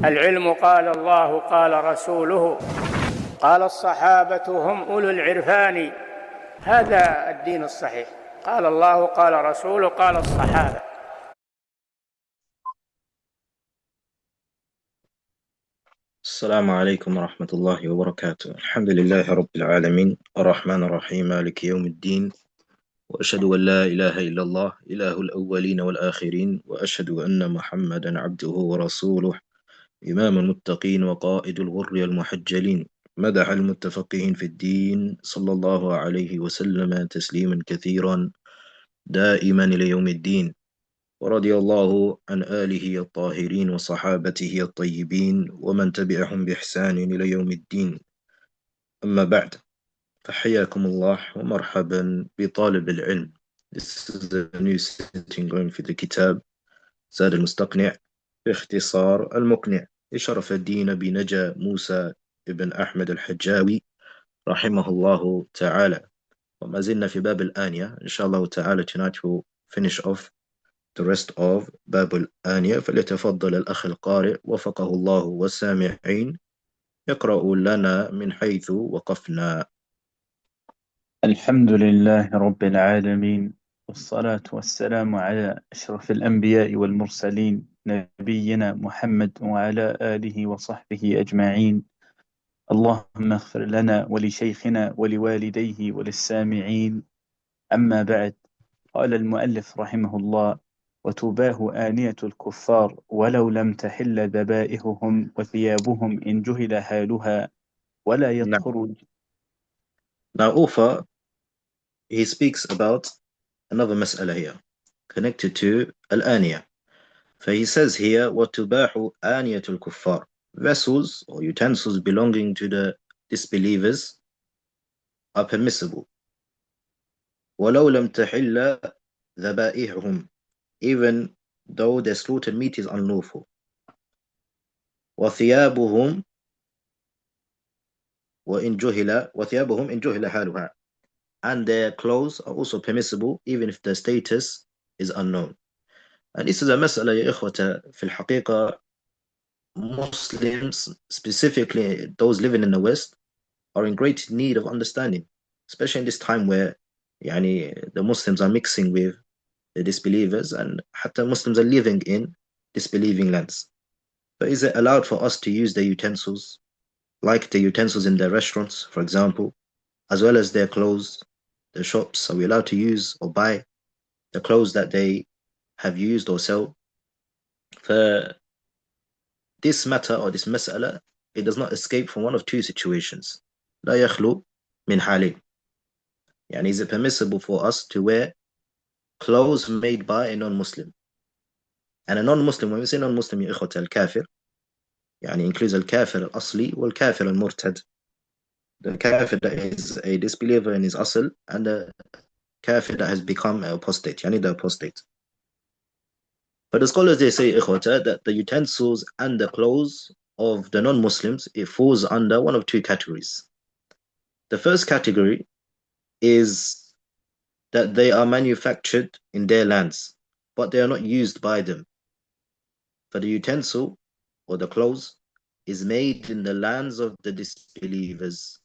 العلم قال الله قال رسوله قال الصحابة هم أولو العرفان. هذا الدين الصحيح، قال الله قال رسوله قال الصحابة. السلام عليكم ورحمة الله وبركاته. الحمد لله رب العالمين الرحمن الرحيم مالك يوم الدين، وأشهد أن لا إله إلا الله إله الأولين والآخرين، وأشهد أن محمدا عبده ورسوله إمام المتقين وقائد الغر المحجلين، مدح المتفقهين في الدين صلى الله عليه وسلم تسليما كثيرا دائما إلى يوم الدين. ورضي الله عن آله الطاهرين وصحابته الطيبين ومن تبعهم بإحسان إلى يوم الدين. أما بعد، فحياكم الله ومرحبا بطالب العلم. This is the new sitting going في الكتاب زاد المستقنع باختصار المقنع لشرف الدين بنجا موسى ابن أحمد الحجاوي رحمه الله تعالى. وما زلنا في باب الآنية. إن شاء الله تعالى tonight we'll finish off the rest of باب الآنية. فليتفضل الأخ القارئ وفقه الله والسامعين يقرأ لنا من حيث وقفنا. الحمد لله رب العالمين، والصلاة والسلام على أشرف الأنبياء والمرسلين نبينا محمد وعلى آله وصحبه أجمعين. اللهم اغفر لنا ولشيخنا ولوالديه وللسامعين. أما بعد، قال المؤلف رحمه الله: وتباه آنية الكفار ولو لم تحل ذبائحهم وثيابهم إن جهل حالها ولا يدخل. Now, author, he speaks about another mas'ala here, connected to al-aniyah. So he says here, وَتُبَاحُ آنِيَةُ الْكُفَّارِ, vessels or utensils belonging to the disbelievers are permissible. وَلَوْ لَمْ تَحِلَّ ذَبَائِحُهُمْ, even though their slaughtered meat is unlawful. وَثِيَابُهُمْ إِنْ جُهِلَ حَالُهَا, and their clothes are also permissible even if their status is unknown. And this is a mas'ala يا إخوة في الحقيقة. Muslims, specifically those living in the West, are in great need of understanding, especially in this time where the Muslims are mixing with the disbelievers, and hatta Muslims are living in disbelieving lands. But is it allowed for us to use the utensils, like the utensils in their restaurants, for example, as well as their clothes, the shops? Are we allowed to use or buy the clothes that they have used or sell? For this matter or this mas'ala, it does not escape from one of two situations. لا يخلو من حالين. Is it permissible for us to wear clothes made by a non-Muslim? And a non-Muslim, when we say non-Muslim, يا إخوة, الكافر, includes الكافر الأصلي والكافر المرتد. The kafir that is a disbeliever in his asl, and the kafir that has become an apostate, the apostate. But the scholars, they say, إخوة, that the utensils and the clothes of the non-Muslims, it falls under one of two categories. The first category is that they are manufactured in their lands, but they are not used by them. For the utensil or the clothes is made in the lands of the disbelievers.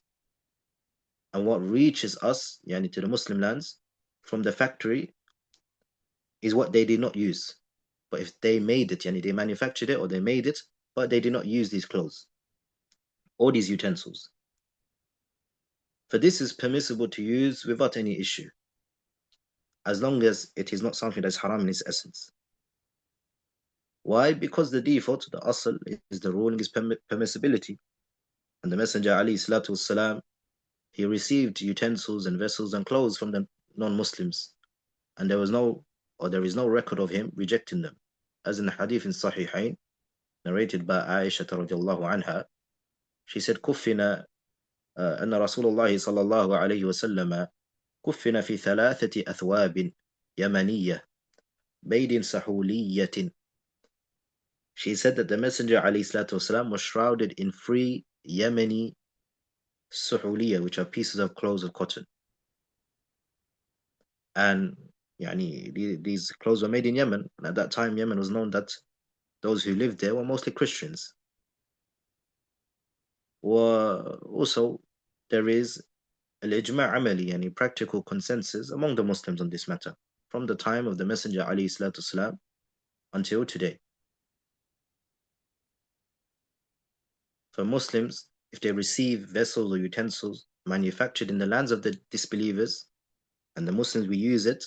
And what reaches us, to the Muslim lands, from the factory is what they did not use. But if they made it, they manufactured it or they made it, but they did not use these clothes or these utensils. For this is permissible to use without any issue, as long as it is not something that's haram in its essence. Why? Because the default, the asl, is the ruling is permissibility. And the Messenger, alayhi salatu wassalam, he received utensils and vessels and clothes from the non-Muslims, and there is no record of him rejecting them. As in the hadith in Sahihain, narrated by Aisha radiallahu anha, she said, كفنا أن رسول الله صلى الله عليه وسلم كفنا في 3 أثواب يمنية بيد سحولية. She said that the Messenger alayhi salatu wasalam was shrouded in 3 Yemeni suhuliya, which are pieces of clothes of cotton. And these clothes were made in Yemen. And at that time, Yemen was known that those who lived there were mostly Christians. Also, there is al-ijma' amali, yani practical consensus among the Muslims on this matter, from the time of the Messenger alayhi salatu wasalam until today. For Muslims, if they receive vessels or utensils manufactured in the lands of the disbelievers, and the Muslims we use it,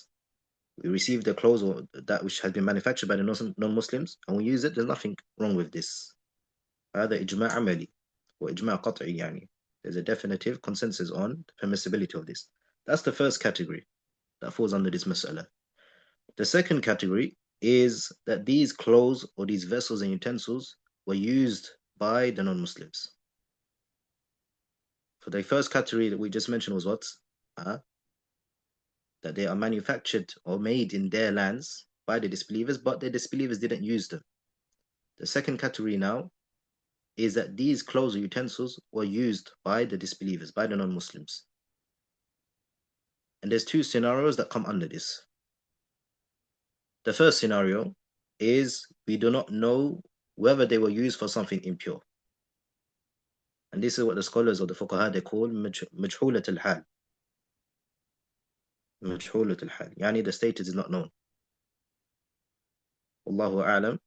we receive the clothes or that which has been manufactured by the non-Muslims, and we use it, there's nothing wrong with this. هذا إجماع عملي وإجماع قطعي يعني. There's a definitive consensus on the permissibility of this. That's the first category that falls under this mas'ala. The second category is that these clothes or these vessels and utensils were used by the non-Muslims. For the first category that we just mentioned was what? That they are manufactured or made in their lands by the disbelievers, but the disbelievers didn't use them. The second category now is that these clothes or utensils were used by the disbelievers, by the non-Muslims. And there's two scenarios that come under this. The first scenario is we do not know whether they were used for something impure. And this is what the scholars of the fuqaha, they call majhulat al-hal. Majhulat al-hal. Yani the status is not known. Wallahu a'lam,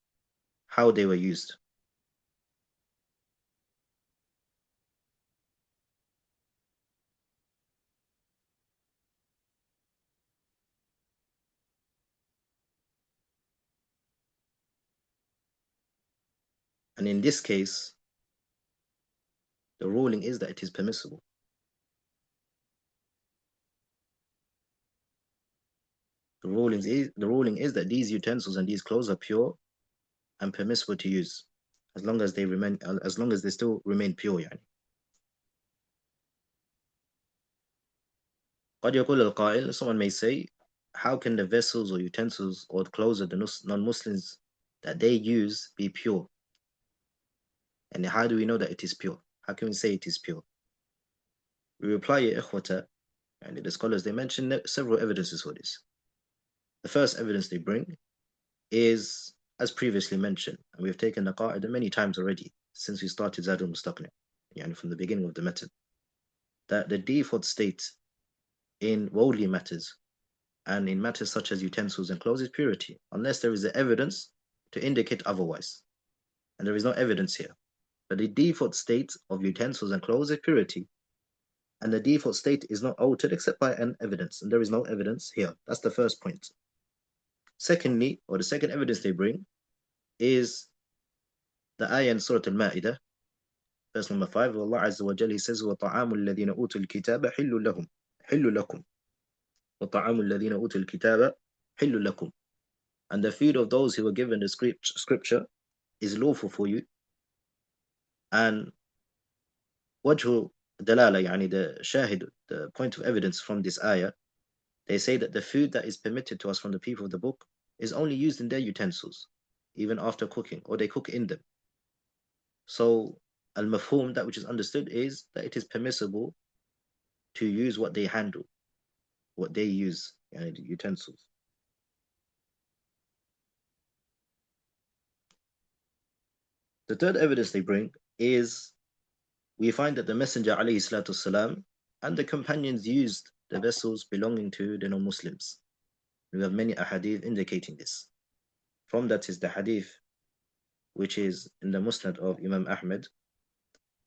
how they were used. And in this case, the ruling is that it is permissible. The ruling is that these utensils and these clothes are pure and permissible to use, as long as they still remain pure. يعني. قد يقول القائل, someone may say, how can the vessels or utensils or the clothes of the non-Muslims that they use be pure? And how do we know that it is pure? How can we say it is pure? We reply, Ya ikhwata, and the scholars, they mention several evidences for this. The first evidence they bring is, as previously mentioned, and we've taken the qaida many times already since we started Zad al-Mustaqni, from the beginning of the method, that the default state in worldly matters and in matters such as utensils and clothes is purity, unless there is evidence to indicate otherwise. And there is no evidence here. But the default state of utensils and clothes is purity. And the default state is not altered except by an evidence. And there is no evidence here. That's the first point. Secondly, or the second evidence they bring, is the ayah in Surah Al-Ma'idah, verse number 5, Allah Azza wa Jalla, He says, وَطَعَامُ الَّذِينَ أُوتُوا الْكِتَابَ حِلُّ لَكُمْ وَطَعَامُ الَّذِينَ أُوتُوا الْكِتَابَ حِلُّ لَكُمْ. And the food of those who were given the scripture is lawful for you. And wajhu dalala, yani the shahid, the point of evidence from this ayah, they say that the food that is permitted to us from the people of the book is only used in their utensils, even after cooking, or they cook in them. So al-mafhum, that which is understood, is that it is permissible to use what they handle, what they use, the utensils. The third evidence they bring is we find that the Messenger alayhi salatu wasalam and the companions used the vessels belonging to the non-Muslims. We have many ahadith indicating this. From that is the hadith which is in the Musnad of Imam Ahmad,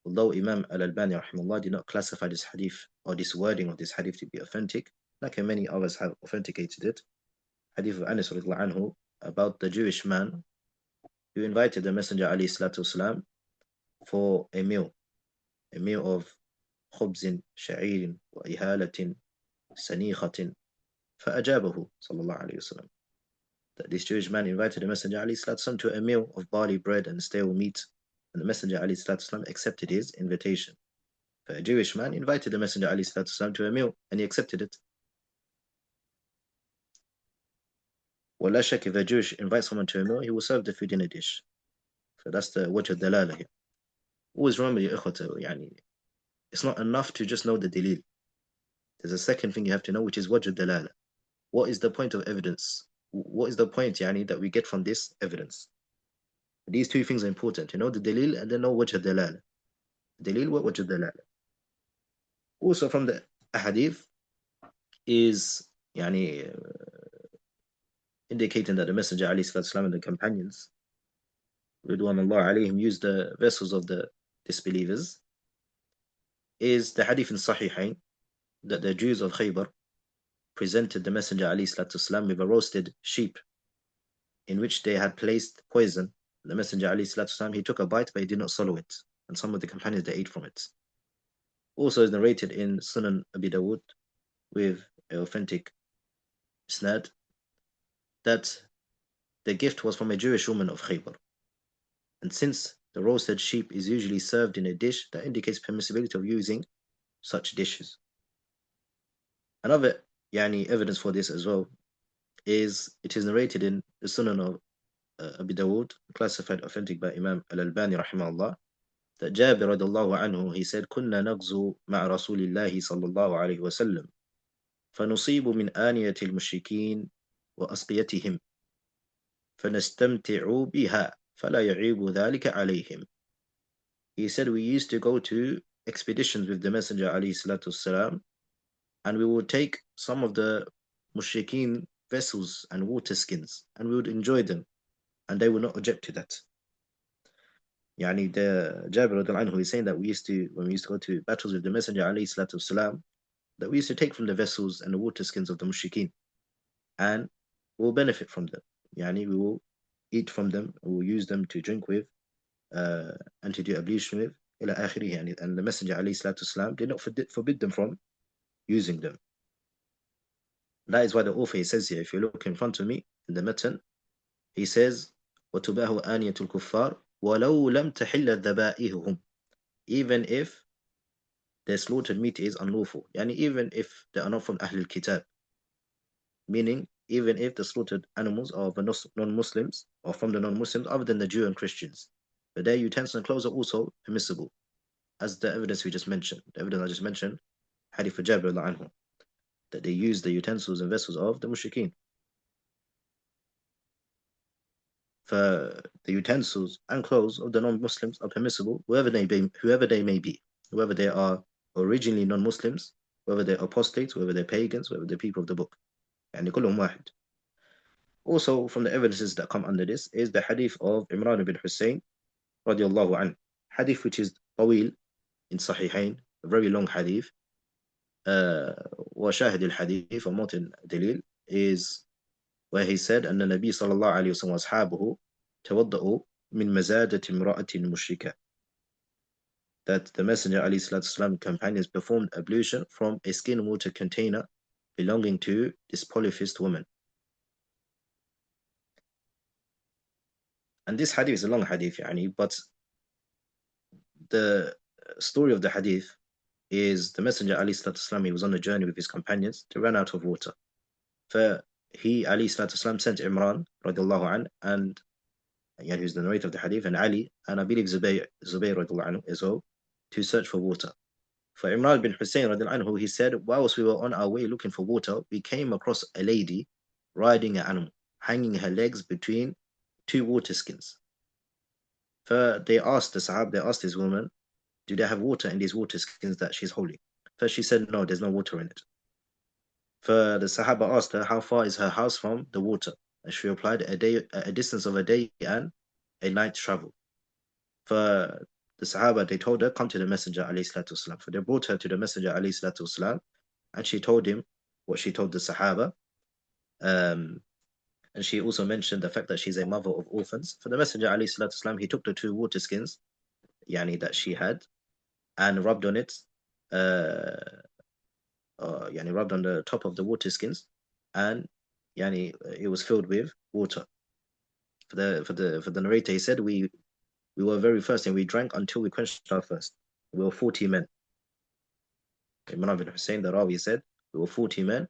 although Imam Al-Albani rahimahullah did not classify this hadith or this wording of this hadith to be authentic, like many others have authenticated it. Hadith of Anas radiallahu anhu about the Jewish man who invited the Messenger alayhi salatu wasalam for a meal of خبز شعير وإهالة سنيخة فأجابه صلى الله عليه وسلم. That this Jewish man invited the Messenger alayhi salatu wasalam to a meal of barley bread and stale meat, and the Messenger alayhi salatu wasalam accepted his invitation. For a Jewish man invited the Messenger alayhi salatu wasalam to a meal, and he accepted it. Well, la shak, if a Jewish invites someone to a meal, he will serve the food in a dish. So that's the wajh dalala here. Always remember, ya ikhwata, it's not enough to just know the dalil. There's a second thing you have to know, which is wajh dalala. What is the point of evidence? What is the point that we get from this evidence? These two things are important, to know the dalil and then know wajh dalala. Dalil wa wajh dalala. Also from the hadith is يعني indicating that the Messenger عليه الصلاة والسلام and the companions Ridwanullah alayhim used the vessels of the disbelievers is the hadith in Sahihain that the Jews of Khaybar presented the Messenger عليه الصلاة والسلام with a roasted sheep in which they had placed poison. The Messenger عليه الصلاة والسلام, he took a bite but he did not swallow it, and some of the companions they ate from it. Also is narrated in Sunan Abi Dawud with an authentic isnad that the gift was from a Jewish woman of Khaybar. And since the roasted sheep is usually served in a dish, that indicates permissibility of using such dishes. Another evidence for this as well is it is narrated in the Sunan of Abi Dawud, classified authentic by Imam Al-Albani rahimahullah, that Jabir radiallahu anhu, he said, كنا نغزو مع رسول الله صلى الله عليه وسلم فنصيب من آنية المشركين وأسقيتهم فنستمتع بها فلا يعيب ذلك عليهم. He said we used to go to expeditions with the Messenger عليه الصلاة والسلام, and we would take some of the mushrikeen vessels and water skins and we would enjoy them and they would not object to that. The Jabir radiallahu anhu is saying that when we used to go to battles with the Messenger عليه الصلاة والسلام, that we used to take from the vessels and the water skins of the mushrikeen and we will benefit from them. We will eat from them, we will use them to drink with and to do ablution with, إلى آخره. And the Messenger عليه الصلاة والسلام did not forbid them from using them. That is why the author, he says here, if you look in front of me in the matan, he says وَتُبَاهُ آنِيَةُ الْكُفَّارِ وَلَوْ لَمْ تَحِلَّ ذَبَائِهُمْ, even if their slaughtered meat is unlawful, even if they are not from Ahlul Kitab, meaning even if the slaughtered animals are of the non-Muslims or from the non-Muslims other than the Jew and Christians, but their utensils and clothes are also permissible, as the evidence we just mentioned, the evidence I just mentioned, hadith of Jabir anhu, that they use the utensils and vessels of the mushrikeen. For the utensils and clothes of the non-Muslims are permissible, whoever they may be, whether they are originally non-Muslims, whether they're apostates, whether they're pagans, whether they're people of the book. كلهم واحد. Also from the evidences that come under this is the hadith of Imran bin Hussein radiallahu anhu, hadith which is طويل in Sahihain, a very long hadith. وشاهد الحديث وموت دليل is where he said أن النبي صلى الله عليه وسلم وأصحابه توضأوا من مزادة امرأة مشركة, that the Messenger عليه الصلاة والسلام companions performed ablution from a skin water container belonging to this polytheist woman. And this hadith is a long hadith, but the story of the hadith is the Messenger عليه الصلاة والسلام, he was on a journey with his companions, they ran out of water. He عليه الصلاة والسلام sent Imran radiallahu anh, and who's the narrator of the hadith, and Ali, and I believe Zubayr radiallahu anhu as well, to search for water. For Imran bin Hussein radiallahu anhu, he said, whilst we were on our way looking for water, we came across a lady riding an animal, hanging her legs between two water skins. They asked this woman, do they have water in these water skins that she's holding? First she said, no, there's no water in it. The Sahaba asked her, how far is her house from the water? And she replied, a distance of a day and a night travel. For the Sahaba, they told her, come to the Messenger alayhi salatu wasalam. For they brought her to the Messenger alayhi salatu wasalam, and she told him what she told the Sahaba. And she also mentioned the fact that she's a mother of orphans. For the Messenger alayhi salatu wasalam, he took the two water skins that she had and rubbed on it, rubbed on the top of the water skins, and it was filled with water. For the narrator, he said, we were very thirsty and we drank until we quenched our thirst. We were 40 men. Imran bin Hussein, the Rawi, said, we were 40 men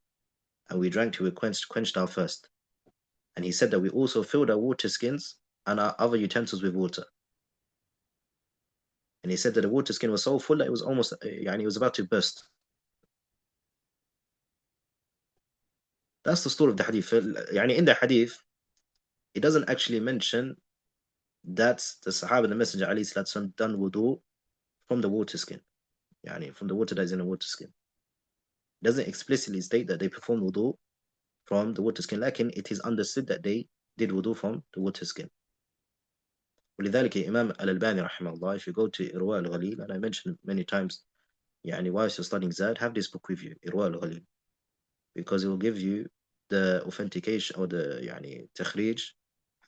and we drank till we quenched our thirst. And he said that we also filled our water skins and our other utensils with water. And he said that the water skin was so full that it was almost, it was about to burst. That's the story of the hadith. In the hadith, it doesn't actually mention that the Sahaba and the Messenger alayhi salatu wasallam done wudu from the water skin, yani from the water that is in the water skin. It doesn't explicitly state that they performed wudu from the water skin, lakin it is understood that they did wudu from the water skin. ولذلك Imam Al-Albani rahimahullah, if you go to Irwa al-Ghalil, and I mentioned many times, yani whilst you're studying Zad, have this book with you, Irwa al-Ghalil, because it will give you the authentication or the yani takhrij,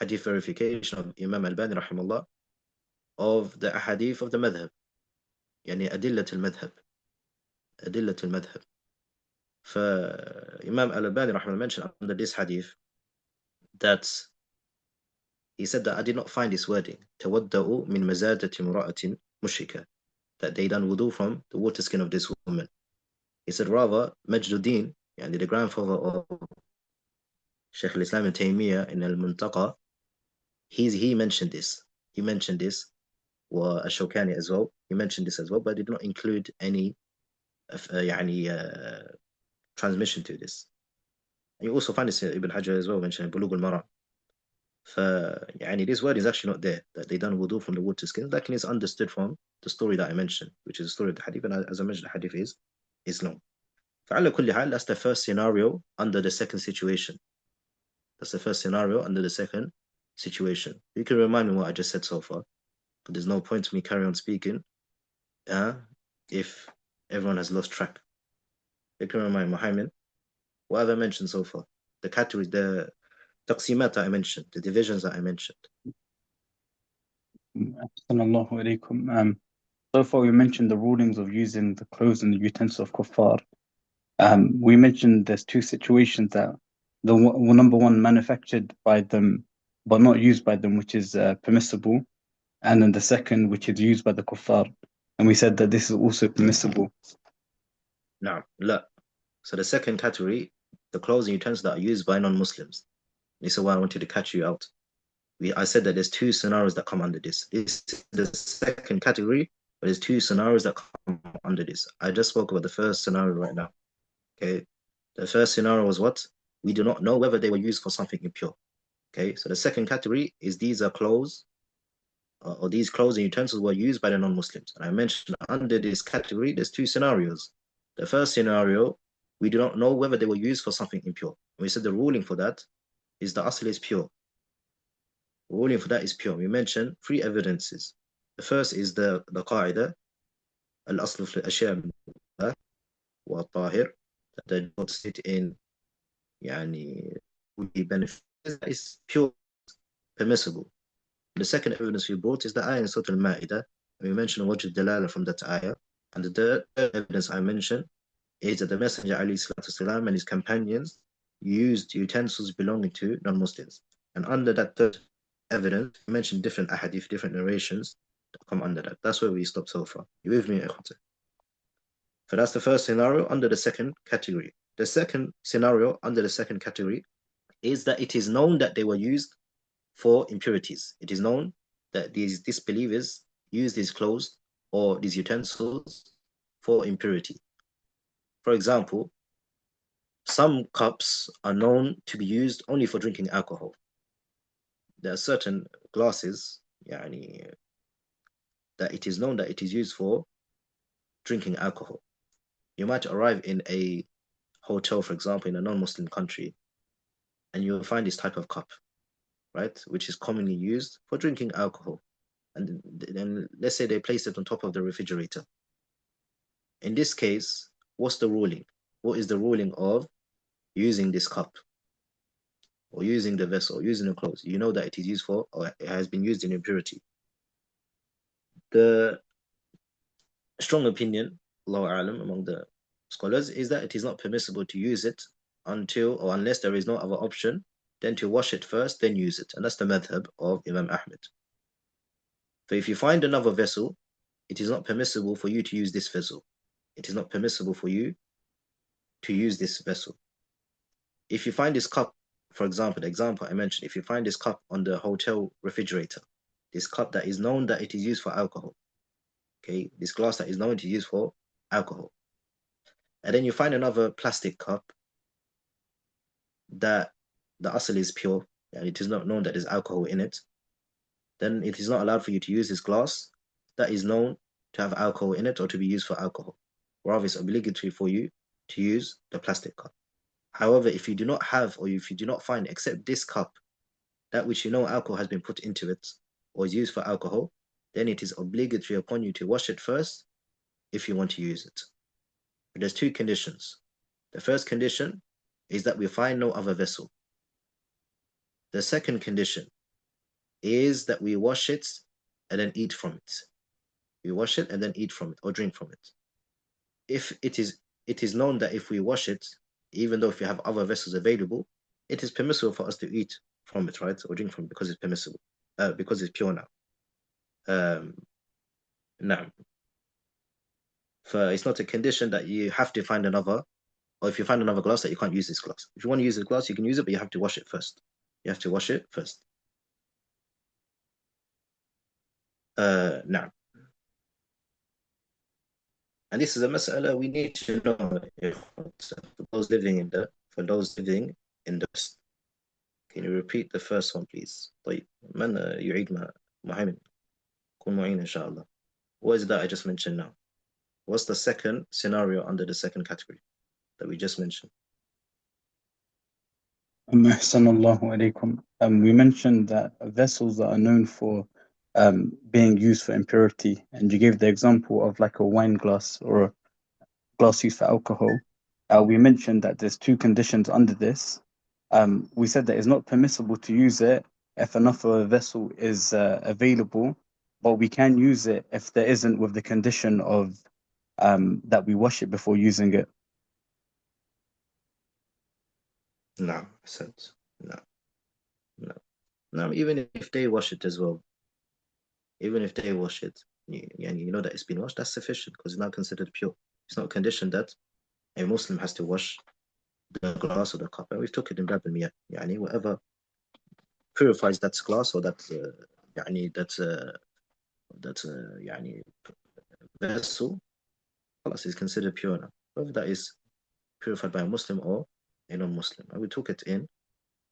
hadith verification of Imam Al-Albani rahimahullah of the ahadith of the madhab, yani adillat al-madhab, adillat al-madhab. Imam Al-Albani rahimahullah mentioned under this hadith that he said that I did not find this wording, tawadda'u min mazadati mura'atin mushrika, that they done wudu from the water skin of this woman. He said rather, Majduddin, yani the grandfather of Shaykh al-Islam ibn Taymiyyah in Al-Muntaqa, he mentioned this. He mentioned this, or Ash-Shawkani as well. He mentioned this as well, but did not include any transmission to this. And you also find this in Ibn Hajar as well, mentioned Bulugh al-Maram. This word is actually not there, that they done wudu from the water skin. That is understood from the story that I mentioned, which is the story of the hadith, and as I mentioned, the hadith is long. فعلى كل حال, that's the first scenario under the second situation. That's the first scenario under the second situation. You can remind me what I just said so far, but there's no point to me carry on speaking if everyone has lost track. You can remind Muhammad, what have I mentioned so far? The categories, the taqsimat that I mentioned, the divisions that I mentioned. So far we mentioned the rulings of using the clothes and the utensils of kuffar. We mentioned there's two situations, that the number one, manufactured by them but not used by them, which is permissible, and then the second, which is used by the kuffar, and we said that this is also permissible. No, look. So the second category, the clothes and utensils that are used by non-Muslims. This is why I wanted to catch you out. I said that there's two scenarios that come under this. This is the second category, but there's two scenarios that come under this. I just spoke about the first scenario right now. Okay, the first scenario was what? We do not know whether they were used for something impure. Okay, so the second category is these are clothes, or these clothes and utensils were used by the non-Muslims. And I mentioned under this category, there's two scenarios. The first scenario, we do not know whether they were used for something impure. And we said the ruling for that is the asl is pure. The ruling for that is pure. We mentioned three evidences. The first is the qaida, al-aslu fil ashya wa at-tahir, that don't sit in would be beneficial, is pure, permissible. The second evidence we brought is the ayah in Surah Al-Ma'idah. We mentioned wajh dalala from that ayah. And the third evidence I mentioned is that the Messenger ﷺ and his companions used utensils belonging to non-Muslims. And under that third evidence, we mentioned different ahadith, different narrations that come under that. That's where we stopped so far. You with me, ikhwata? So that's the first scenario under the second category. The second scenario under the second category is that it is known that they were used for impurities. It is known that these disbelievers use these clothes or these utensils for impurity. For example, some cups are known to be used only for drinking alcohol. There are certain glasses that it is known that it is used for drinking alcohol. You might arrive in a hotel, for example, in a non-Muslim country, and you will find this type of cup, right, which is commonly used for drinking alcohol. And then let's say they place it on top of the refrigerator. In this case, what's the ruling? What is the ruling of using this cup or using the vessel or using the clothes? You know that it is used for, or it has been used in impurity. The strong opinion, Allahu A'lam, among the scholars is that it is not permissible to use it until or unless there is no other option, then to wash it first, then use it. And that's the madhab of Imam Ahmed. So if you find another vessel, it is not permissible for you to use this vessel. It is not permissible for you to use this vessel. If you find this cup, for example, the example I mentioned, if you find this cup on the hotel refrigerator, this cup that is known that it is used for alcohol, okay, this glass that is known to use for alcohol, and then you find another plastic cup that the asl is pure, and it is not known that there's alcohol in it, then it is not allowed for you to use this glass that is known to have alcohol in it or to be used for alcohol. Rather, it's obligatory for you to use the plastic cup. However, if you do not have, or if you do not find except this cup, that which you know alcohol has been put into it or is used for alcohol, then it is obligatory upon you to wash it first if you want to use it. But there's two conditions. The first condition is that we find no other vessel. The second condition is that we wash it and then eat from it. We wash it and then eat from it or drink from it. If it is known that if we wash it, even though if we have other vessels available, it is permissible for us to eat from it, right? Or drink from it because it's permissible, because it's pure now. Now, it's not a condition that you have to find another, or if you find another glass that you can't use this glass. If you want to use this glass, you can use it, but you have to wash it first. You have to wash it first. Now, and this is a mas'ala we need to know for those living in the West. Can you repeat the first one, please? طيب من يعيد محمد كن معين إن شاء الله. What is that I just mentioned now? What's the second scenario under the second category that we just mentioned? أحسن الله عليكم. We mentioned that vessels that are known for being used for impurity, and you gave the example of like a wine glass or a glass used for alcohol. We mentioned that there's two conditions under this. We said that it's not permissible to use it if another vessel is available, but we can use it if there isn't, with the condition of that we wash it before using it. No, sense. No, even if they wash it as well, even if they wash it, you know that it's been washed, that's sufficient because it's not considered pure. It's not a condition that a Muslim has to wash the glass or the cup. And we've took it in Bab al-Miyah. Whatever purifies that glass or that vessel, is considered pure now. Whether that is purified by a Muslim or a non-Muslim. And we took it in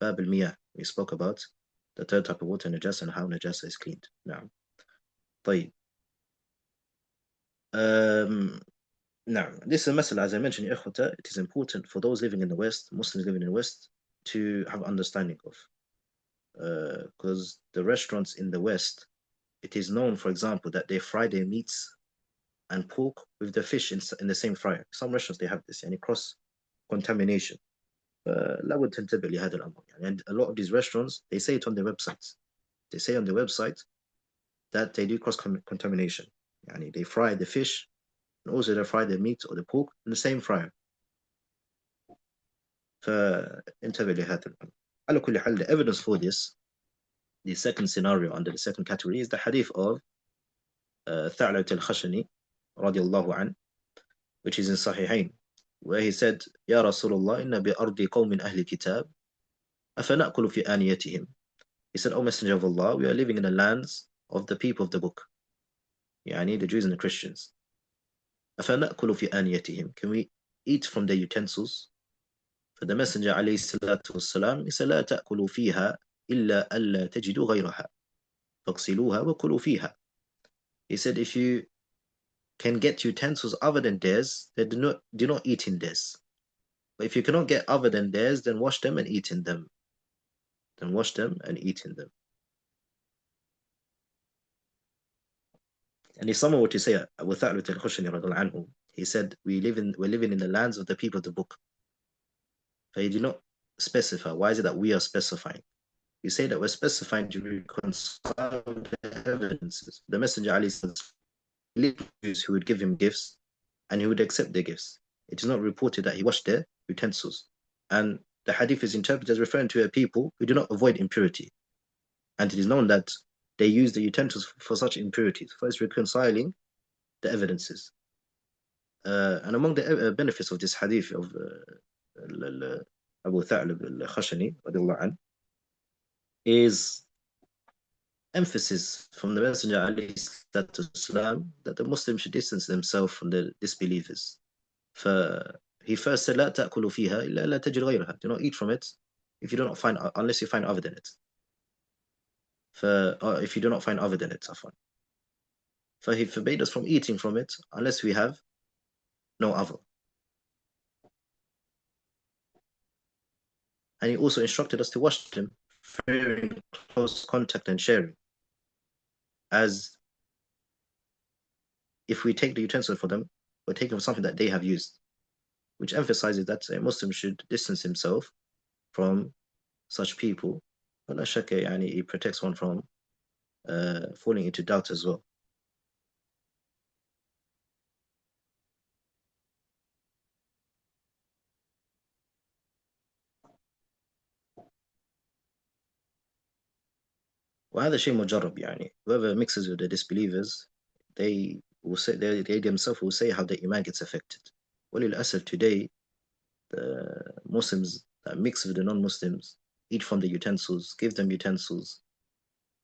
Bab al-Miyah. We spoke about the third type of water, najasa, and how najasa is cleaned. Now, طيب. Now, this is a masala, as I mentioned, it is important for those living in the West, Muslims living in the West, to have understanding of. Because the restaurants in the West, it is known, for example, that they fry their meats and pork with the fish in the same fryer. Some restaurants, they have this, cross-contamination. And a lot of these restaurants, they say it on their websites. They say on their website that they do cross-contamination. They fry the fish, and also they fry the meat or the pork in the same fryer. فانتبه لهذا الأمر. على كل حال, the evidence for this, the second scenario under the second category, is the hadith of Tha'labat al-Khashani radiallahu an, which is in Sahihain, where he said, Ya Rasulullah, inna bi ardi qawmin ahli kitab, afana'kulu fi aniyatihim. He said, O Messenger of Allah, we are living in the lands of the people of the book, the Jews and the Christians. أفنأكل في آنيتهم? Can we eat from their utensils? For the Messenger عليه الصلاة والسلام, he said, لا تأكلوا فيها إلا ألا تجدوا غيرها فاغسلوها وكلوا فيها. He said, if you can get utensils other than theirs, then do not eat in theirs. But if you cannot get other than theirs, then wash them and eat in them. And if someone were to say, with Tha'labat al-Khashani radiallahu anhu, he said, we're living in the lands of the people of the book. But he did not specify. Why is it that we are specifying? You say that we're specifying to reconcile the evidences. The Messenger alayhi Jews who would give him gifts and he would accept their gifts. It is not reported that he washed their utensils. And the hadith is interpreted as referring to a people who do not avoid impurity. And it is known that they use the utensils for such impurities. First, reconciling the evidences. And among the benefits of this hadith of Abu Tha'lab al-Khashani is emphasis from the Messenger والسلام, that the Muslims should distance themselves from the disbelievers. He first said, لا تأكلوا فيها إلا لا تجد غيرها. Do not eat from it if you do not find, unless you find other than it. If you do not find other than it, So he forbade us from eating from it unless we have no other. And he also instructed us to wash them, fearing close contact and sharing. As if we take the utensil for them, we're taking from something that they have used, which emphasizes that a Muslim should distance himself from such people. But la shakka, yani, it protects one from falling into doubt as well. وهذا شيء مجرب يعني. Whoever mixes with the disbelievers, they will say, they themselves will say how the iman gets affected. وللأسف today, the Muslims that mix with the non-Muslims, eat from the utensils, give them utensils,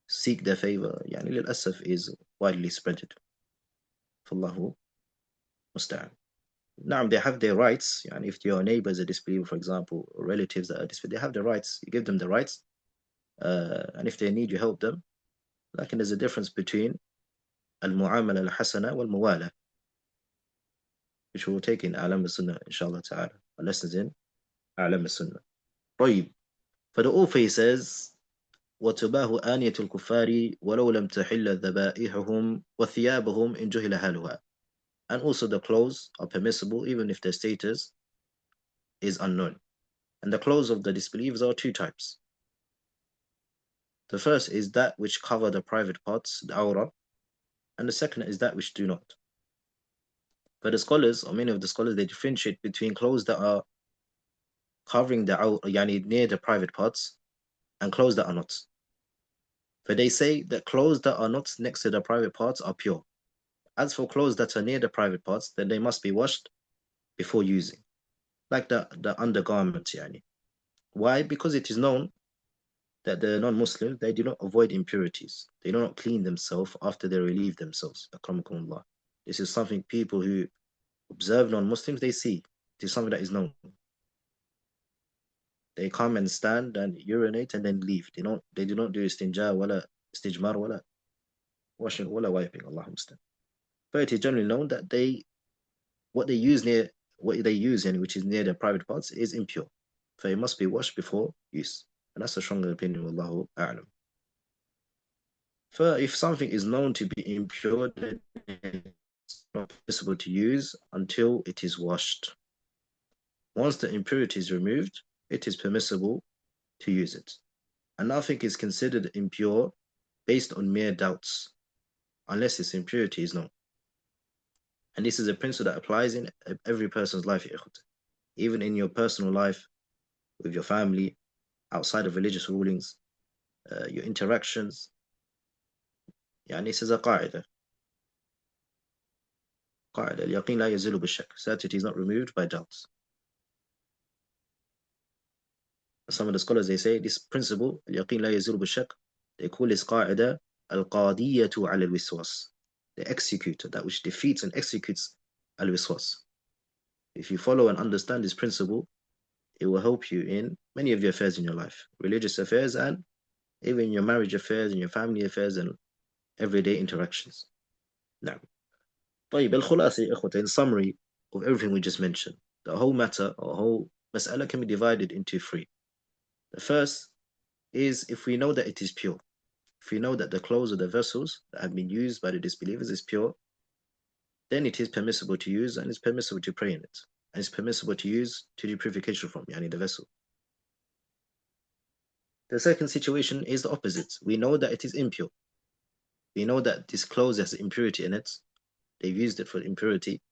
seek their favor, يعني للأسف is widely spreaded. فالله مستعان. Now they have their rights. يعني if your neighbor is a disbeliever, for example, or relatives that are disbelievers, they have the rights. You give them the rights, and if they need, you help them. لكن there's a difference between المعاملة الحسنة والموالاة, which we will take in أعلام السنة inshallah ta'ala, lessons in أعلام السنة. طيب, for the author says وتباه آنية الكفار ولو لم تحل ذبائحهم وثيابهم إن جهل حالها. And also the clothes are permissible even if their status is unknown. And the clothes of the disbelievers are two types. The first is that which cover the private parts, the awrah, and the second is that which do not. But the scholars, or many of the scholars, they differentiate between clothes that are covering the yani near the private parts and clothes that are not. But they say that clothes that are not next to the private parts are pure. As for clothes that are near the private parts, then they must be washed before using, like the undergarments. Yani. Why? Because it is known that the non-Muslims, they do not avoid impurities. They do not clean themselves after they relieve themselves. Akramakumullah. This is something people who observe non-Muslims, they see. It is something that is known. They come and stand and urinate and then leave. They do not do istinja, wala istijmar, wala washing, wala wiping. Allah Muslim. But it is generally known that what they use, and which is near their private parts, is impure. So it must be washed before use. And that's a stronger opinion, Wallahu a'lam. For if something is known to be impure, then it's not possible to use until it is washed. Once the impurity is removed, it is permissible to use it. And nothing is considered impure based on mere doubts, unless its impurity is known. And this is a principle that applies in every person's life, even in your personal life, with your family, outside of religious rulings, your interactions. يعني this is a قاعدة. قاعدة اليقين لا يزول بالشك. Certainty is not removed by doubts. Some of the scholars, they say this principle, اليقين لا يزول بالشك, they call this قاعدة القاضية على الوسواس. The executor, that which defeats and executes al-wiswas. If you follow and understand this principle, it will help you in many of your affairs in your life, religious affairs and even your marriage affairs and your family affairs and everyday interactions. Now, طيب الخلاصة يا إخوة, in summary of everything we just mentioned, the whole matter or whole mas'ala can be divided into three. The first is if we know that it is pure. If we know that the clothes of the vessels that have been used by the disbelievers is pure, then it is permissible to use and it's permissible to pray in it. And it's permissible to use to do purification from, yani the vessel. The second situation is the opposite. We know that it is impure. We know that this clothes has impurity in it. They've used it for impurity,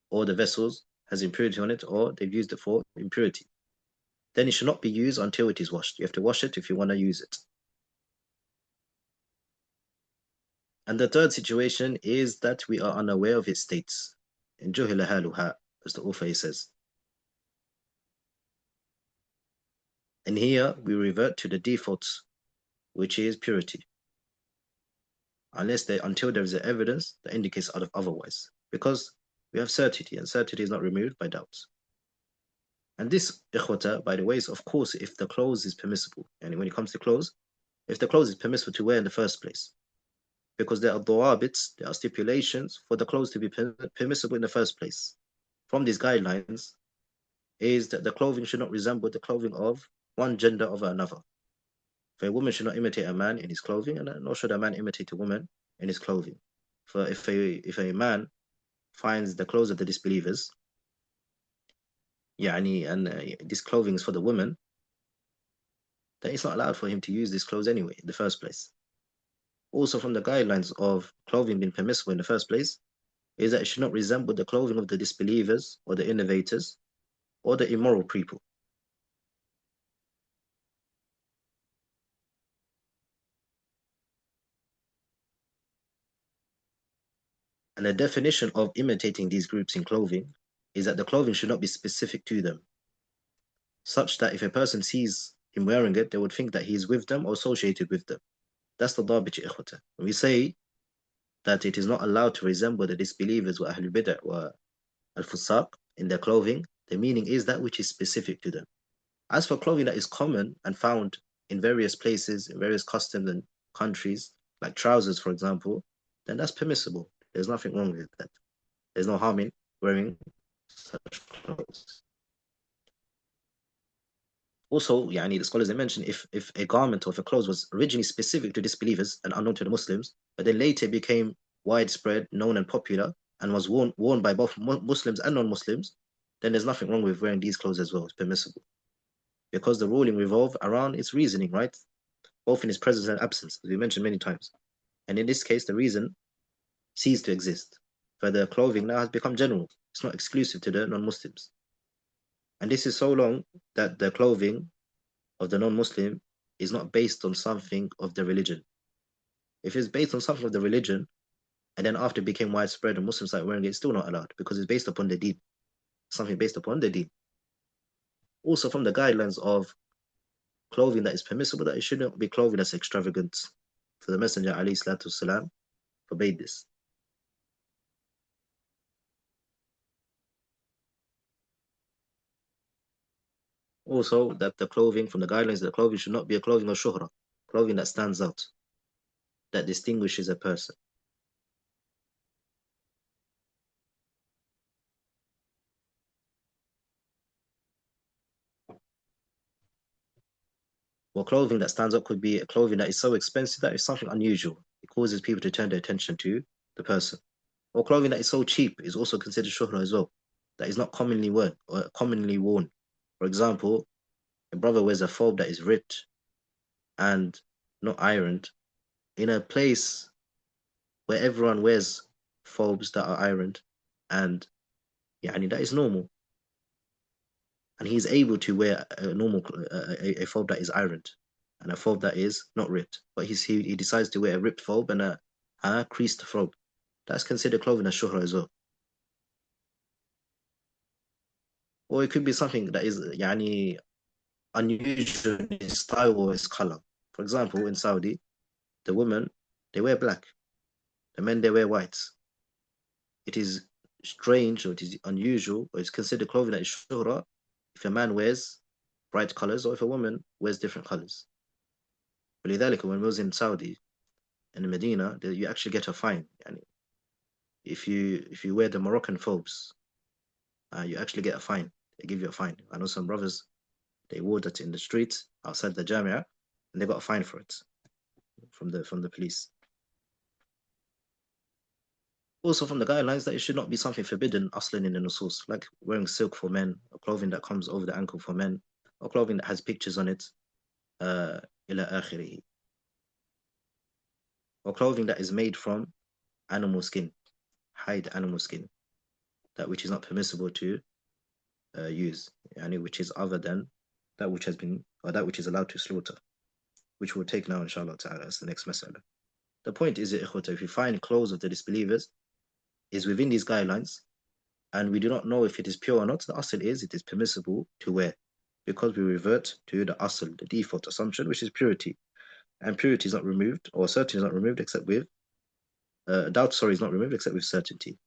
or the vessels has impurity on it, or they've used it for impurity. Then it should not be used until it is washed. You have to wash it if you want to use it. And the third situation is that we are unaware of its states. In juhila haluha, as the author says. And here we revert to the default, which is purity. Until there is evidence that indicates otherwise. Because we have certainty, and certainty is not removed by doubts. And this, ikhwata, by the way, is of course if the clothes is permissible. And when it comes to clothes, if the clothes is permissible to wear in the first place. because there are dawabits, there are stipulations for the clothes to be permissible in the first place. From these guidelines is that the clothing should not resemble the clothing of one gender over another. For a woman should not imitate a man in his clothing, and nor should a man imitate a woman in his clothing. For if a man finds the clothes of the disbelievers, and this clothing is for the woman, then it's not allowed for him to use this clothes anyway in the first place. Also, from the guidelines of clothing being permissible in the first place is that it should not resemble the clothing of the disbelievers or the innovators or the immoral people. And the definition of imitating these groups in clothing is that the clothing should not be specific to them, such that if a person sees him wearing it, they would think that he is with them or associated with them. That's the dabit, ikhwata. When we say that it is not allowed to resemble the disbelievers or Ahlul Bid'ah or Al-Fusaq in their clothing, the meaning is that which is specific to them. As for clothing that is common and found in various places, in various customs and countries, like trousers, for example, then that's permissible. There's nothing wrong with that. There's no harm in wearing such clothes. Also, the scholars, they mention if a garment or if a clothes was originally specific to disbelievers and unknown to the Muslims, but then later became widespread, known and popular, and was worn by both Muslims and non-Muslims, then there's nothing wrong with wearing these clothes as well. It's permissible. Because the ruling revolves around its reasoning, right? Both in its presence and absence, as we mentioned many times. And in this case, the reason ceased to exist. For the clothing now has become general. It's not exclusive to the non-Muslims. And this is so long that the clothing of the non-Muslim is not based on something of the religion. If it's based on something of the religion, and then after it became widespread and Muslims started wearing it, it's still not allowed because it's based upon the deen. Something based upon the deen. Also from the guidelines of clothing that is permissible, that it shouldn't be clothing that's extravagant. For the Messenger ﷺ forbade this. Also, that the clothing, from the guidelines, the clothing should not be a clothing of shuhra, clothing that stands out, that distinguishes a person. Well, clothing that stands out could be a clothing that is so expensive that it's something unusual. It causes people to turn their attention to the person. Or clothing that is so cheap is also considered shuhra as well, that is not commonly worn. For example, a brother wears a thobe that is ripped and not ironed in a place where everyone wears thobes that are ironed, and that is normal. And he's able to wear a normal a thobe that is ironed and a thobe that is not ripped, but he decides to wear a ripped thobe and a creased thobe. That's considered clothing as shuhra as well. Or it could be something that is unusual in its style or its color. For example, in Saudi, the women, they wear black. The men, they wear white. It is strange, or it is unusual, or it's considered clothing that is shuhra if a man wears bright colors or if a woman wears different colors. ولذلك when we was in Saudi and in Medina, you actually get a fine. If you wear the Moroccan phobes, you actually get a fine. They give you a fine. I know some brothers, they wore that in the streets outside the Jamia, and they got a fine for it from the police. Also from the guidelines that it should not be something forbidden aslan in the nusus, like wearing silk for men, or clothing that comes over the ankle for men, or clothing that has pictures on it, ila akhirih. Or clothing that is made from animal skin, hide animal skin, that which is not permissible to use, which is other than that which has been, or that which is allowed to slaughter, which we'll take now inshallah ta'ala as the next mas'ala. The point is, if you find clothes of the disbelievers is within these guidelines, and we do not know if it is pure or not, the asl is it is permissible to wear, because we revert to the asl, the default assumption, which is purity. And purity is not removed, or certainty is not removed except with, doubt, is not removed except with certainty.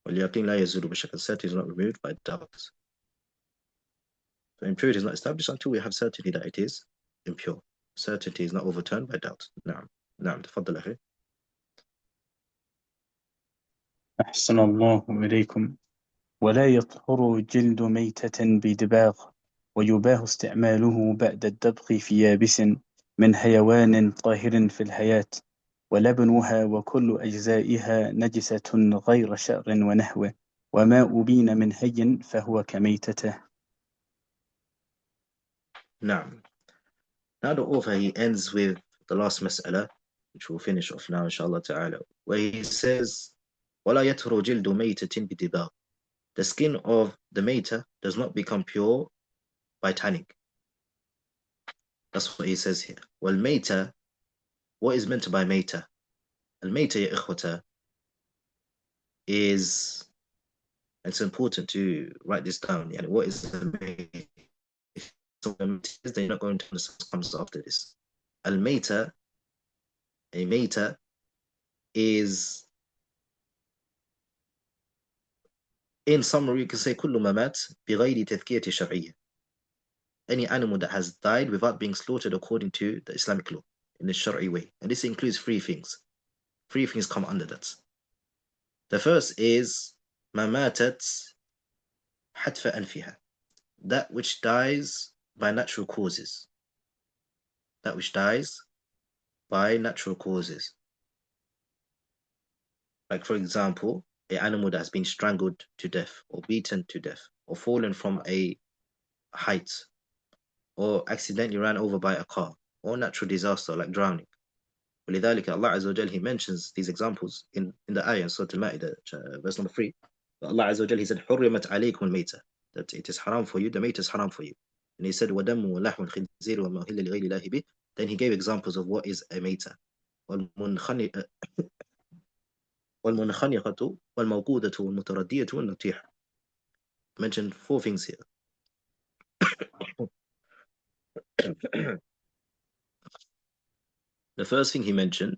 Certainty is not removed by doubt. So impurity is not established until we have certainty that it is impure. Certainty is not overturned by doubt. نعم نعم تفضل أخي. أحسن الله إليكم. ولا يطهر جلد ميتة بدباغ، ويباه استعماله بعد الدبغ في يابس من حيوان طاهر في الحياة، ولبنها وكل أجزائها نجسة غير شأر ونحوه، وما أبين من حي فهو كميتته. نعم. Now the author he ends with the last mas'ala, which we'll finish off now inshallah ta'ala, where he says ولا يطهر جلد ميتة بدباغ. The skin of the maita does not become pure by tanning. That's what he says here. والميتة, what is meant by maita? الميتة يا إخوة is, it's important to write this down. Yani, what is the maita? So they're not going to understand what comes after this. Al-maita, a maita is, in summary, you can say كل ما مات بغير تذكية شرعية. Any animal that has died without being slaughtered according to the Islamic law, in the Shari'i way. And this includes three things. Three things come under that. The first is ما ماتت حتف أنفها. That which dies by natural causes. That which dies by natural causes. Like, for example, an animal that has been strangled to death, or beaten to death, or fallen from a height, or accidentally ran over by a car, or natural disaster like drowning. ولذلك Allah Azza wa Jal, He mentions these examples in the ayah in Surah Al-Ma'idah, verse number 3. Allah Azza wa Jal, He said, حُرِّمَتْ عَلَيْكُمُ الْمَيْتَةِ, that it is haram for you, the meat is haram for you. And He said, وَدَمُّ وَلَحْمُ الْخِنْزِيرِ وَمَا أُهِلَّ لِغَيْرِ اللَّهِ بِهِ. Then He gave examples of what is a meita. والمنخنقة والموقودة والمتردية والنطيحة. Mentioned four things here. The first thing he mentioned,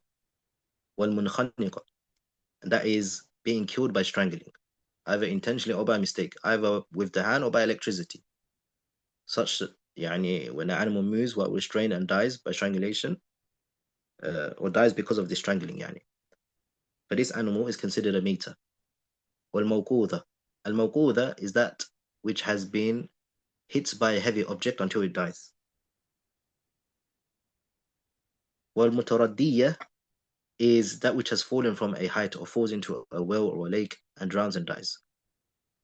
والمنخنقة, and that is being killed by strangling, either intentionally or by mistake, either with the hand or by electricity. Such that, يعني, when an animal moves while restrained and dies by strangulation, or dies because of the strangling, يعني. But this animal is considered a meita. والموقوذة. Al-mawqudha is that which has been hit by a heavy object until it dies. والمتردية is that which has fallen from a height or falls into a well or a lake and drowns and dies.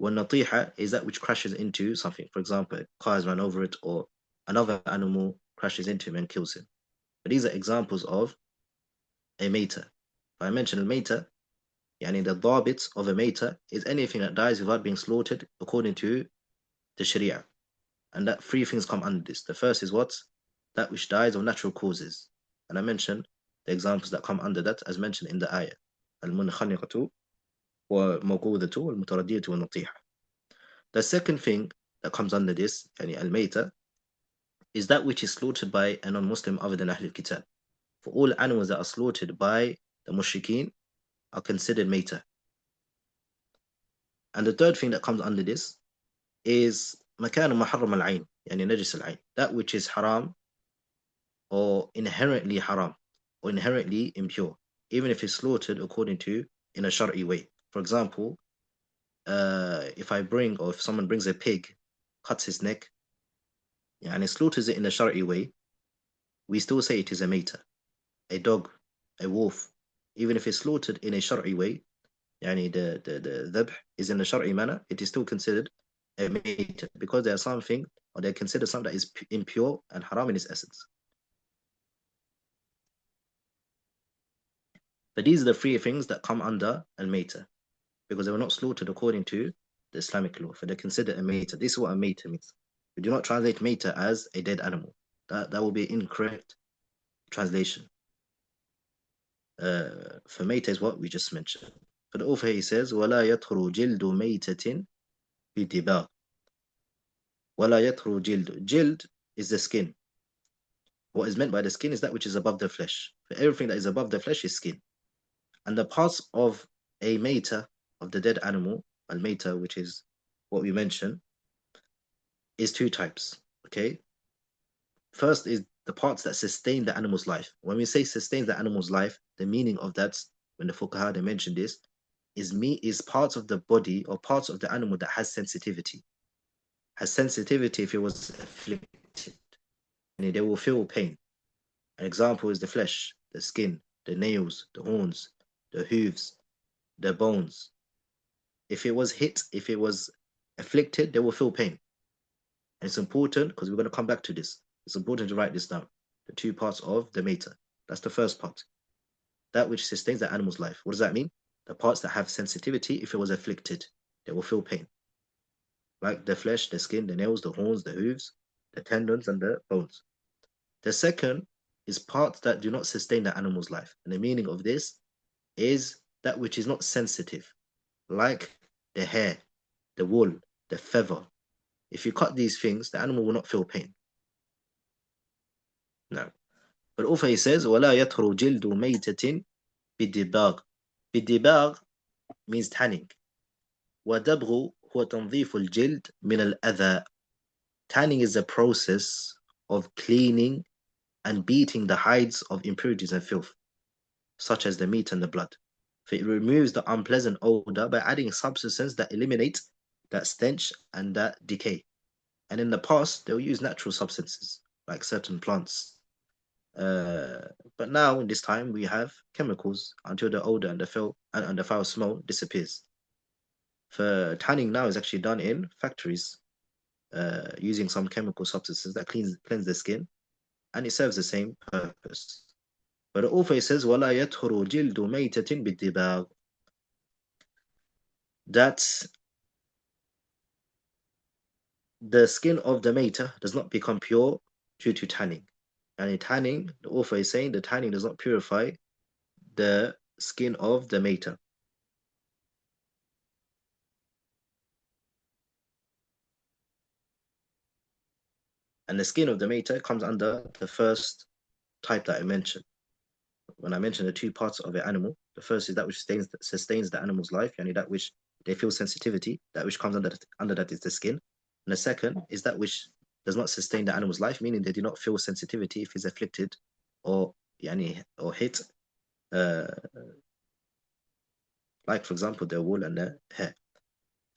والنطيحة is that which crashes into something. For example, a car has run over it, or another animal crashes into him and kills him. But these are examples of a meita. If I mention a meita, yani the dhabit of a meita is anything that dies without being slaughtered according to the Sharia. And that three things come under this. The first is what? That which dies of natural causes. And I mentioned the examples that come under that as mentioned in the ayah. Al-munkhaniqatu wa mawqudatu wal mutaradiyatu wal natiha. The second thing that comes under this, yani al-mayta, is that which is slaughtered by a non-Muslim other than Ahlul Kitab. For all animals that are slaughtered by the mushrikeen are considered mayta. And the third thing that comes under this is مكان محرم العين, يعني نجس العين, that which is haram or inherently haram or inherently impure, even if it's slaughtered according to in a Shar'i way. For example, if someone brings a pig, cuts his neck, and slaughters it in a Shar'i way, we still say it is a mayta. A dog, a wolf, even if it's slaughtered in a Shar'i way, yani the dhabh is in a Shar'i manner, it is still considered a mayta, because there's something, or they're considered something that is impure and haram in its essence. But these are the three things that come under al-mayta, because they were not slaughtered according to the Islamic law, for they're considered a mayta. This is what a mayta means. We do not translate mayta as a dead animal. That will be an incorrect translation. For mayta is what we just mentioned. For the author he says, وَلَا يَطْهُرُ جِلْدُ مَيْتَةٍ بِدِبَاغٍ. وَلَا يَطْهُرُ جِلْدُ. Jild is the skin. What is meant by the skin is that which is above the flesh. For everything that is above the flesh is skin. And the parts of a mayta, of the dead animal, al-mayta, which is what we mentioned, is two types. Okay? First is the parts that sustain the animal's life. When we say sustain the animal's life, the meaning of that, when the fuqaha they mention this, is parts of the body or parts of the animal that has sensitivity. Has sensitivity if it was afflicted, and they will feel pain. An example is the flesh, the skin, the nails, the horns, the hooves, the bones. If it was hit, if it was afflicted, they will feel pain. And it's important, because we're going to come back to this. It's important to write this down. The two parts of the mater. That's the first part. That which sustains the animal's life. What does that mean? The parts that have sensitivity, if it was afflicted, they will feel pain. Like the flesh, the skin, the nails, the horns, the hooves, the tendons, and the bones. The second is parts that do not sustain the animal's life. And the meaning of this is that which is not sensitive, like the hair, the wool, the feather. If you cut these things, the animal will not feel pain. No. But also he says, وَلَا يَطْهُرُ جِلْدُ مَيْتَةٍ بِالدِّبَاغ. بِالدِّبَاغ means tanning. وَدَبْغُ هو تنظيف الجلد من الأذى. Tanning is a process of cleaning and beating the hides of impurities and filth, such as the meat and the blood. For it removes the unpleasant odor by adding substances that eliminate that stench and that decay. And in the past, they'll use natural substances, like certain plants. But now, in this time, we have chemicals until the odor and the foul smell disappears. For tanning now is actually done in factories, using some chemical substances that cleanse the skin, and it serves the same purpose. But the author says, وَلَا يَطْهُرُ جِلْدُ مَيْتَةٍ بِالدِّبَاغ. That the skin of the mater does not become pure due to tanning. And in tanning, the author is saying the tanning does not purify the skin of the mater. And the skin of the mater comes under the first type that I mentioned. When I mentioned the two parts of an animal, the first is that which sustains the animal's life, yani that which they feel sensitivity, that which comes under that is the skin. And the second is that which does not sustain the animal's life, meaning they do not feel sensitivity if it's afflicted or hit, like for example the wool and the hair.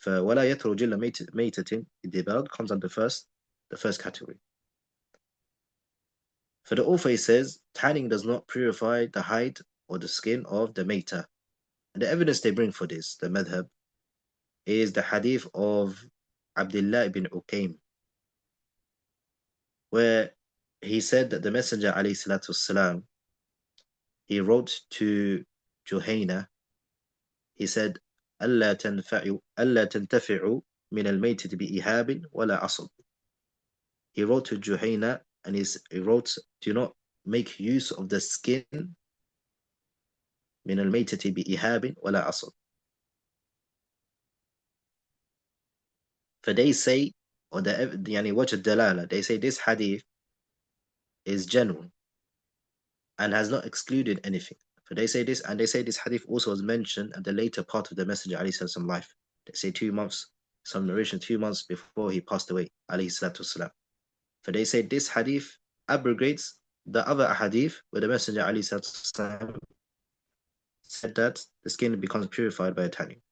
فَوَلَا يَطْهُرُ جِلْدُ مَيْتَةٍ بِالدِّبَاغ comes under the first category. For the author, he says, tanning does not purify the hide or the skin of the mater. And the evidence they bring for this, the madhab, is the hadith of Abdullah ibn Uqaym, where he said that the Messenger ﷺ, he wrote to Juhayna, he said, أَلَّا تَنْتَفِعُوا مِنَ الْمَيْتَةِ بِإِهَابٍ وَلَا عَصَبٍ. He wrote to Juhayna, and he wrote, do not make use of the skin من الميتة بإهاب ولا عصب. For they say, or يعني وجه الدلالة, they say this hadith is general and has not excluded anything. For they say this, and they say this hadith also was mentioned at the later part of the Messenger ﷺ life. They say 2 months, some narration 2 months before he passed away, ﷺ. For they say this hadith abrogates the other hadith where the Messenger ﷺ said that the skin becomes purified by tanning.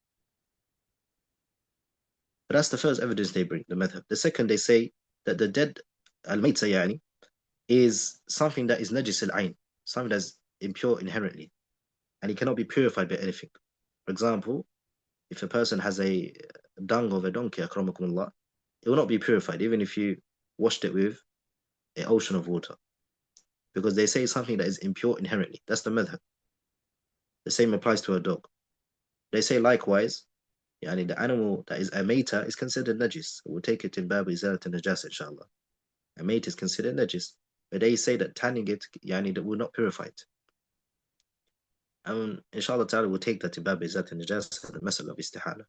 But that's the first evidence they bring, the madhab. The second, they say that the dead al-mayta yani is something that is najis al-ayn, something that's impure inherently, and it cannot be purified by anything. For example, if a person has a dung of a donkey, akramakumullah, it will not be purified, even if you washed it with an ocean of water, because they say something that is impure inherently. That's the madhab. The same applies to a dog. They say likewise, yani the animal that is a maita is considered najis. We'll take it in bab izalat al-najas, inshallah. A maita is considered najis, but they say that tanning it, yani that will not purify it. And inshallah ta'ala, we'll take that in bab izalat al-najas, the mas'ala of istihala.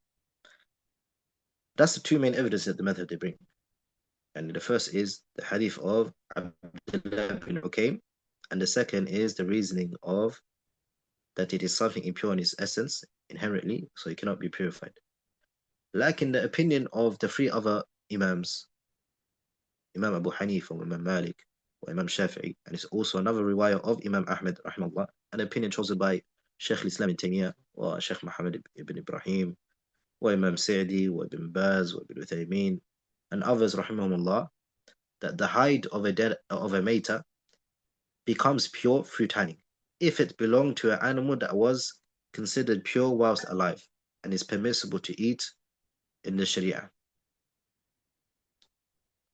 That's the two main evidence that the method they bring. And the first is the hadith of Abdullah bin Uqaym, and the second is the reasoning of that it is something impure in its essence, inherently, so it cannot be purified. Like in the opinion of the 3 other Imams, Imam Abu Hanifa, Imam Malik, or Imam Shafi'i, and it's also another riwayah of Imam Ahmed, rahimahullah, an opinion chosen by Shaykh al-Islam ibn Taymiyyah, or Shaykh Muhammad ibn Ibrahim, or Imam Sa'di, or Ibn Baz, or Ibn Uthaymeen, and others, rahimahumullah, that the hide of a maita becomes pure through tanning if it belonged to an animal that was considered pure whilst alive and is permissible to eat in the Sharia.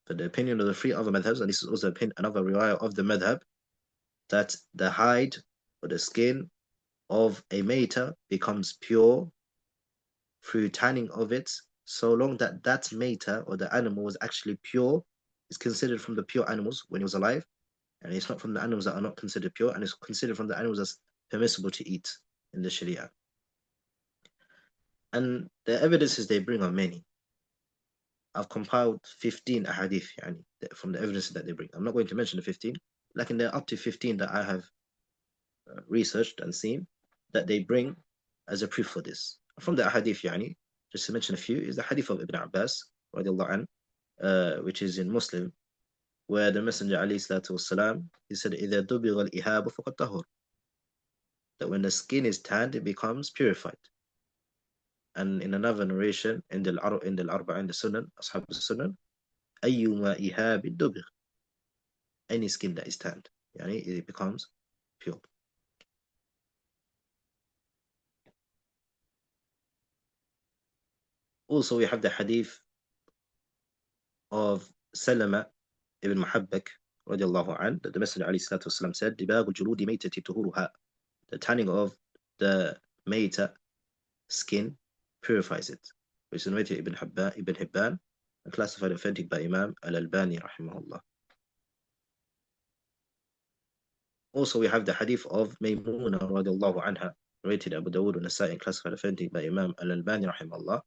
But the opinion of the three other madhabs, and this is also another riwayah of the madhab, that the hide or the skin of a maita becomes pure through tanning of it, so long that that maita or the animal was actually pure, is considered from the pure animals when he was alive, and it's not from the animals that are not considered pure, and it's considered from the animals that's permissible to eat in the Sharia. And the evidences they bring are many. I've compiled 15 ahadith from the evidences that they bring. I'm not going to mention the 15, like there are up to 15 that I have researched and seen that they bring as a proof for this. From the ahadith, just to mention a few, is the hadith of Ibn Abbas, radiallahu anh, which is in Muslim, where the Messenger alayhi salatu wasalam, he said, إِذَا دُبِغَ الْإِهَابُ فَقَدْ طَهُرَ, that when the skin is tanned, it becomes purified. And in another narration, in the Arba'in, the Sunan, Ashab al-Sunan, أَيُّمَا إِهَابٍ دُبِغ, any skin that is tanned, it becomes pure. Also, we have the hadith of Salama ibn Muhabbak, radiallahu anh, that the Messenger alayhi salatu wasalam said, دِبَاغُ الْجُلُودِ مَيْتَةِ طُهُورُهَا, the tanning of the maita skin purifies it, which is narrated Ibn Hibban and classified authentic by Imam Al-Albani rahimahullah. Also, we have the hadith of Maymuna radiallahu anha, narrated Abu Dawud and Nasa'i and classified authentic by Imam Al-Albani rahimahullah,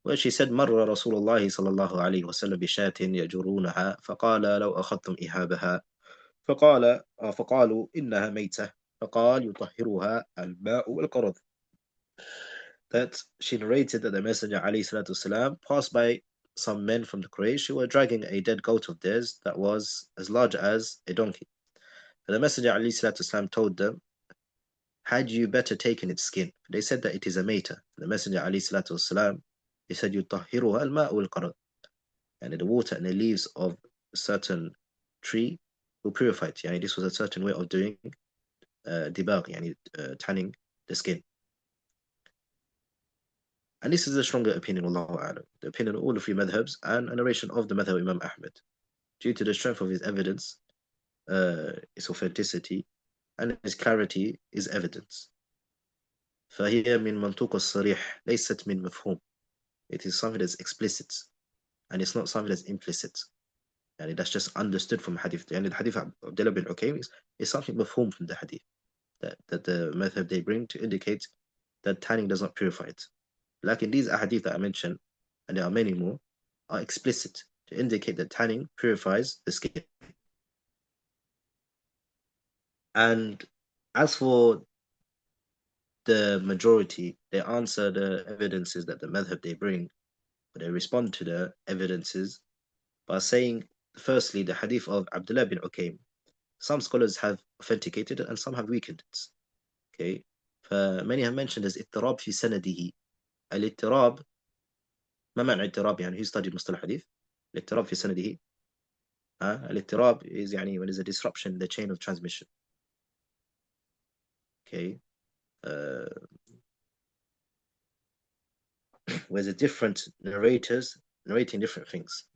where she said, مر رسول الله صلى الله عليه وسلم بشاة يجرونها فقال لو أخذتم إهابها فقالوا إنها ميتة فقال يطهرها الماء والقرض. That she narrated that the Messenger ﷺ passed by some men from the Quraysh who were dragging a dead goat of theirs that was as large as a donkey. And the Messenger ﷺ told them, had you better taken its skin? They said that it is a maita. The Messenger ﷺ, he said, يُطَهِّرُهَا الْمَاءُ وَالْقَرَضُ, and the water and the leaves of a certain tree will purify it. This was a certain way of doing dibagh, tanning the skin. And this is a stronger opinion, Allahu A'lam, the opinion of all the three madhabs, and a narration of the madhab Imam Ahmed, due to the strength of his evidence, its authenticity, and its clarity is evidence. فهي من منطوق الصريح ليست من مفهوم. It is something that's explicit, and it's not something that's implicit. And that's just understood from hadith. And the hadith of Abdullah bin Ukaym is something mafhum from the hadith, that the madhab they bring to indicate that tanning does not purify it. Like in these ahadith that I mentioned, and there are many more, are explicit to indicate that tanning purifies the skin. And as for the majority, they answer the evidences that the madhab they bring, but they respond to the evidences by saying, firstly, the hadith of Abdullah bin Ukaym. Some scholars have authenticated it and some have weakened it. Okay, many have mentioned as اضطراب في سنده. الاضطراب، ما معنى اضطراب؟ who studied مصطلح حديث؟ الاضطراب في سنده. الاضطراب is when there's a disruption in the chain of transmission. Okay, where the different narrators narrating different things.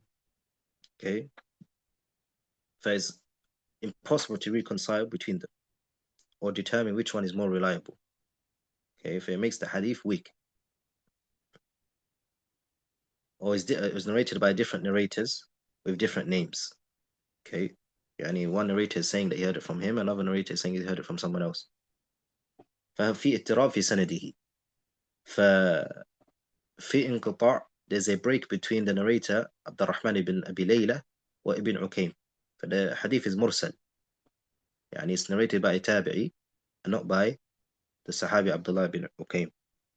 Okay, so it's impossible to reconcile between them or determine which one is more reliable. Okay, if it makes the hadith weak, or it was narrated by different narrators with different names. Okay, one narrator is saying that he heard it from him, another narrator is saying he heard it from someone else. ففي اضطراب في سنده. ففي انقطاع, there's a break between the narrator عبد الرحمن ibn Abi Layla وابن عكيم. The hadith is mursal. It's narrated by a tabi'i and not by the Sahabi Abdullah bin Ukaym.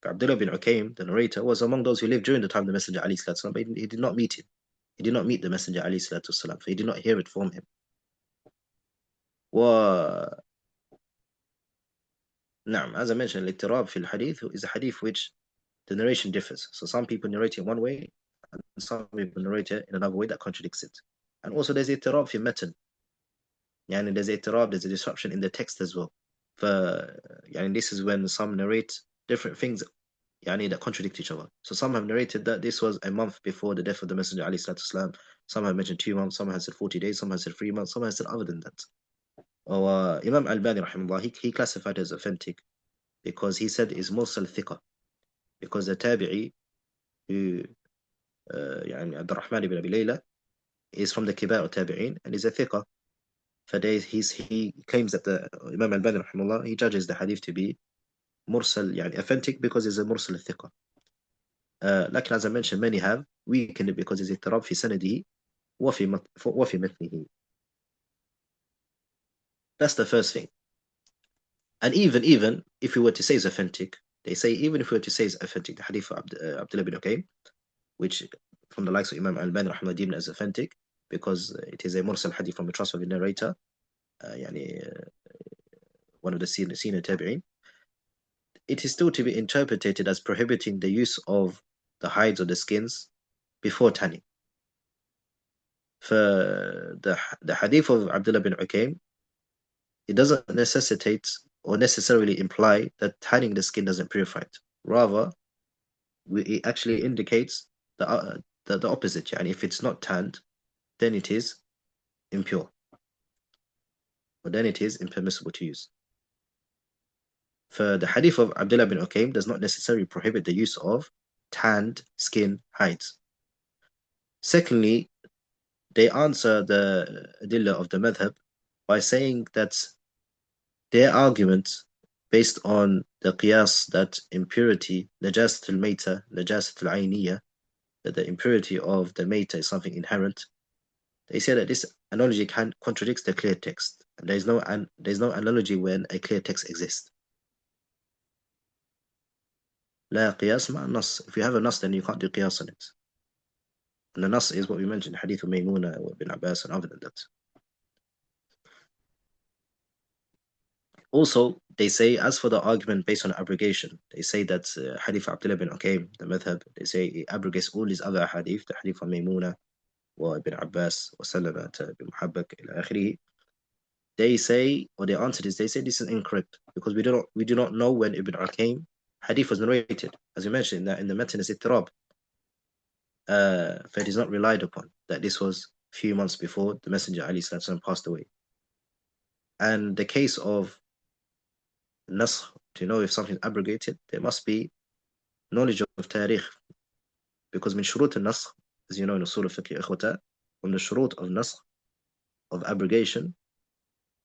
Abdullah bin Ukaym, the narrator, was among those who lived during the time of the Messenger alayhi salatu, but he did not meet him. He did not meet the Messenger alayhi salatu, so he did not hear it from him. و نعم, as I mentioned, الاضطراب في الحديث is a hadith which the narration differs. So some people narrate it one way, and some people narrate it in another way that contradicts it. And also there's اضطراب في المتن. يعني there's اضطراب, there's a disruption in the text as well. يعني this is when some narrate different things يعني that contradict each other. So some have narrated that this was a month before the death of the Messenger عليه الصلاة والسلام. Some have mentioned 2 months, some have said 40 days, some have said 3 months, some have said other than that. Or Imam Al-Bani rahimahullah, he classified as authentic because he said is mursal thiqa, because the tabi'i who يعني عبد الرحمن ibn Abi Layla is from the kibar tabi'in and is a thiqa. He claims that the Imam Al-Bani rahimahullah, he judges the hadith to be mursal يعني authentic because it's a mursal thiqa. لكن as I mentioned, many have weakened it because it's اضطراب في سنده وفي متنه. That's the first thing. And even if we were to say it's authentic, they say even if we were to say it's authentic, the hadith of Abdullah bin Uqaym, which from the likes of Imam Al-Bani rahimahullah deemed as authentic because it is a mursal hadith from a trustworthy narrator, يعني one of the senior tabi'in, it is still to be interpreted as prohibiting the use of the hides or the skins before tanning. For the hadith of Abdullah bin Uqaym, it doesn't necessitate or necessarily imply that tanning the skin doesn't purify it. Rather, it actually indicates the opposite. And if it's not tanned, then it is impure. Or then it is impermissible to use. For the hadith of Abdullah bin Uqaym does not necessarily prohibit the use of tanned skin hides. Secondly, they answer the adillah of the madhab by saying that their argument based on the qiyas that impurity, najasat al-mayta, najasat al-ayniyah, that the impurity of the mayta is something inherent, they say that this analogy contradicts the clear text. And there's no analogy when a clear text exists. لا قياس مع النص. If you have a nas, then you can't do qiyas on it. And the nas is what we mentioned, hadith of Maymuna, bin Abbas, and other than that. Also, they say, as for the argument based on abrogation, they say that hadith Abdullah bin Uqaym, the madhab, they say it abrogates all these other hadith, the hadith of Maymuna, وابن عباس وسلمة بن محبك إلى آخره. They say, or the answer is, they say this is incorrect because we do not know when Ibn Uqaym hadith was narrated. As we mentioned, that in the matan is ittirab. It is not relied upon that this was a few months before the Messenger ﷺ passed away. And the case of nasr, to know if something is abrogated, there must be knowledge of tarikh, because min shurut al-nasr, as you know in usul al-fiqh ikhwata, from the shurut of nasr, of abrogation,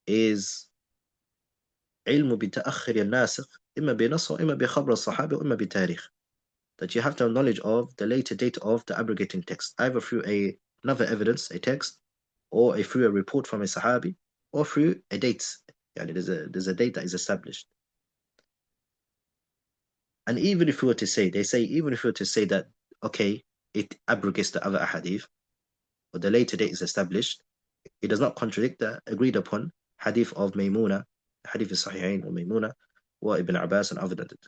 is علم بتأخر الناسخ إما بنص وإما بخبر الصحابة وإما بتاريخ. That you have to have knowledge of the later date of the abrogating text, either through another evidence, a text, or through a report from a sahabi, or through a date. Yani there's a date that is established. And even if we were to say, they say, even if we were to say that, okay, it abrogates the other ahadith, or the later date is established, it does not contradict the agreed upon hadith of Maymuna, hadith of Sahihain or Maymuna, or Ibn Abbas and other than it.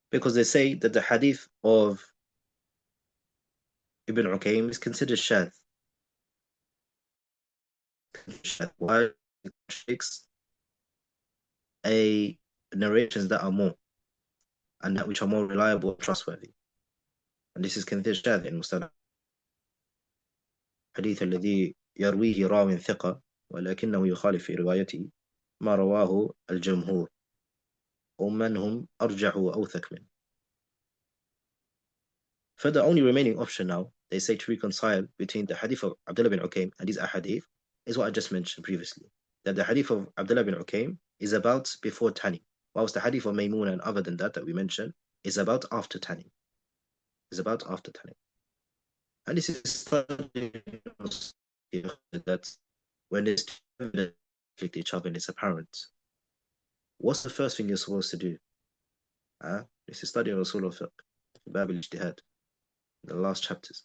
Because they say that the hadith of Ibn Uqaym is considered shadh. Why? It contradicts narrations that are more, and that which are more reliable and trustworthy. And this is considered shadh in Mustana. حديث الذي يرويه راو ثقة ولكنه يخالف في روايته ما رواه الجمهور ومن هم أرجح وأوثق منه. For the only remaining option now, they say to reconcile between the hadith of Abdullah bin Uqaym and these ahadith is what I just mentioned previously. That the hadith of Abdullah bin Uqaym is about before tanning, whilst the hadith of Maymuna and other than that we mentioned is about after tanning. Is about after tanning. And this is that when it's conflict each other and it's apparent. what's the first thing you're supposed to do? It's to study Rasul al-Fiqh, Bab al-Ijtihad, the last chapters.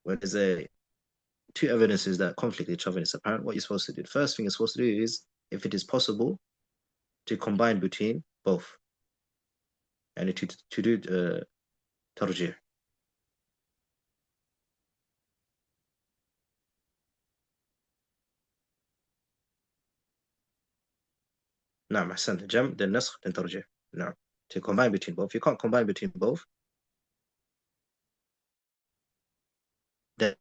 When there's two evidences that conflict each other, it's apparent what you're supposed to do. The first thing you're supposed to do is, if it is possible, to combine between both. And to do tarjih. نعم أحسنت. جمع then نسخ then ترجيح. نعم. To combine between both. If you can't combine between both, then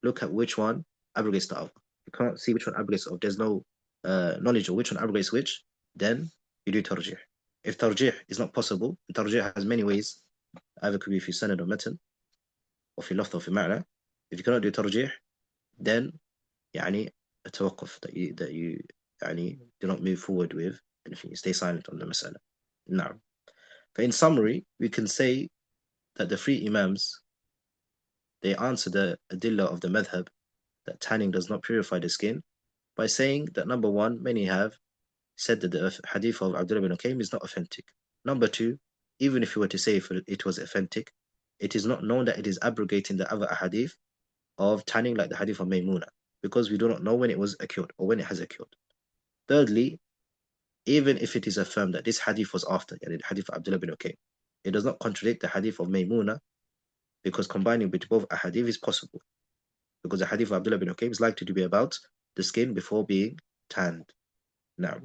look at which one abrogates the other. You can't see which one abrogates the other. There's no knowledge of which one abrogates which, then you do tarjih. If tarjih is not possible, tarjih has many ways. Either could be fi sanad or matan, or fi lafz or fi ma'na. If you cannot do tarjih, then يعني التوقف that you يعني do not move forward with anything. You stay silent on the mas'ala. نعم. But in summary, we can say that the three imams, they answer the adillah of the madhab that tanning does not purify the skin by saying that number one, many have said that the hadith of Abdullah bin Ukaym is not authentic. Number two, even if you were to say it was authentic, it is not known that it is abrogating the other hadith of tanning like the hadith of Maymuna, because we do not know when it was occurred or when it has occurred. Thirdly, even if it is affirmed that this hadith was after, the hadith of Abdullah bin Ukaym, it does not contradict the hadith of Maymuna, because combining between both ahadith is possible. Because the hadith of Abdullah bin Ukaym is likely to be about the skin before being tanned. Now,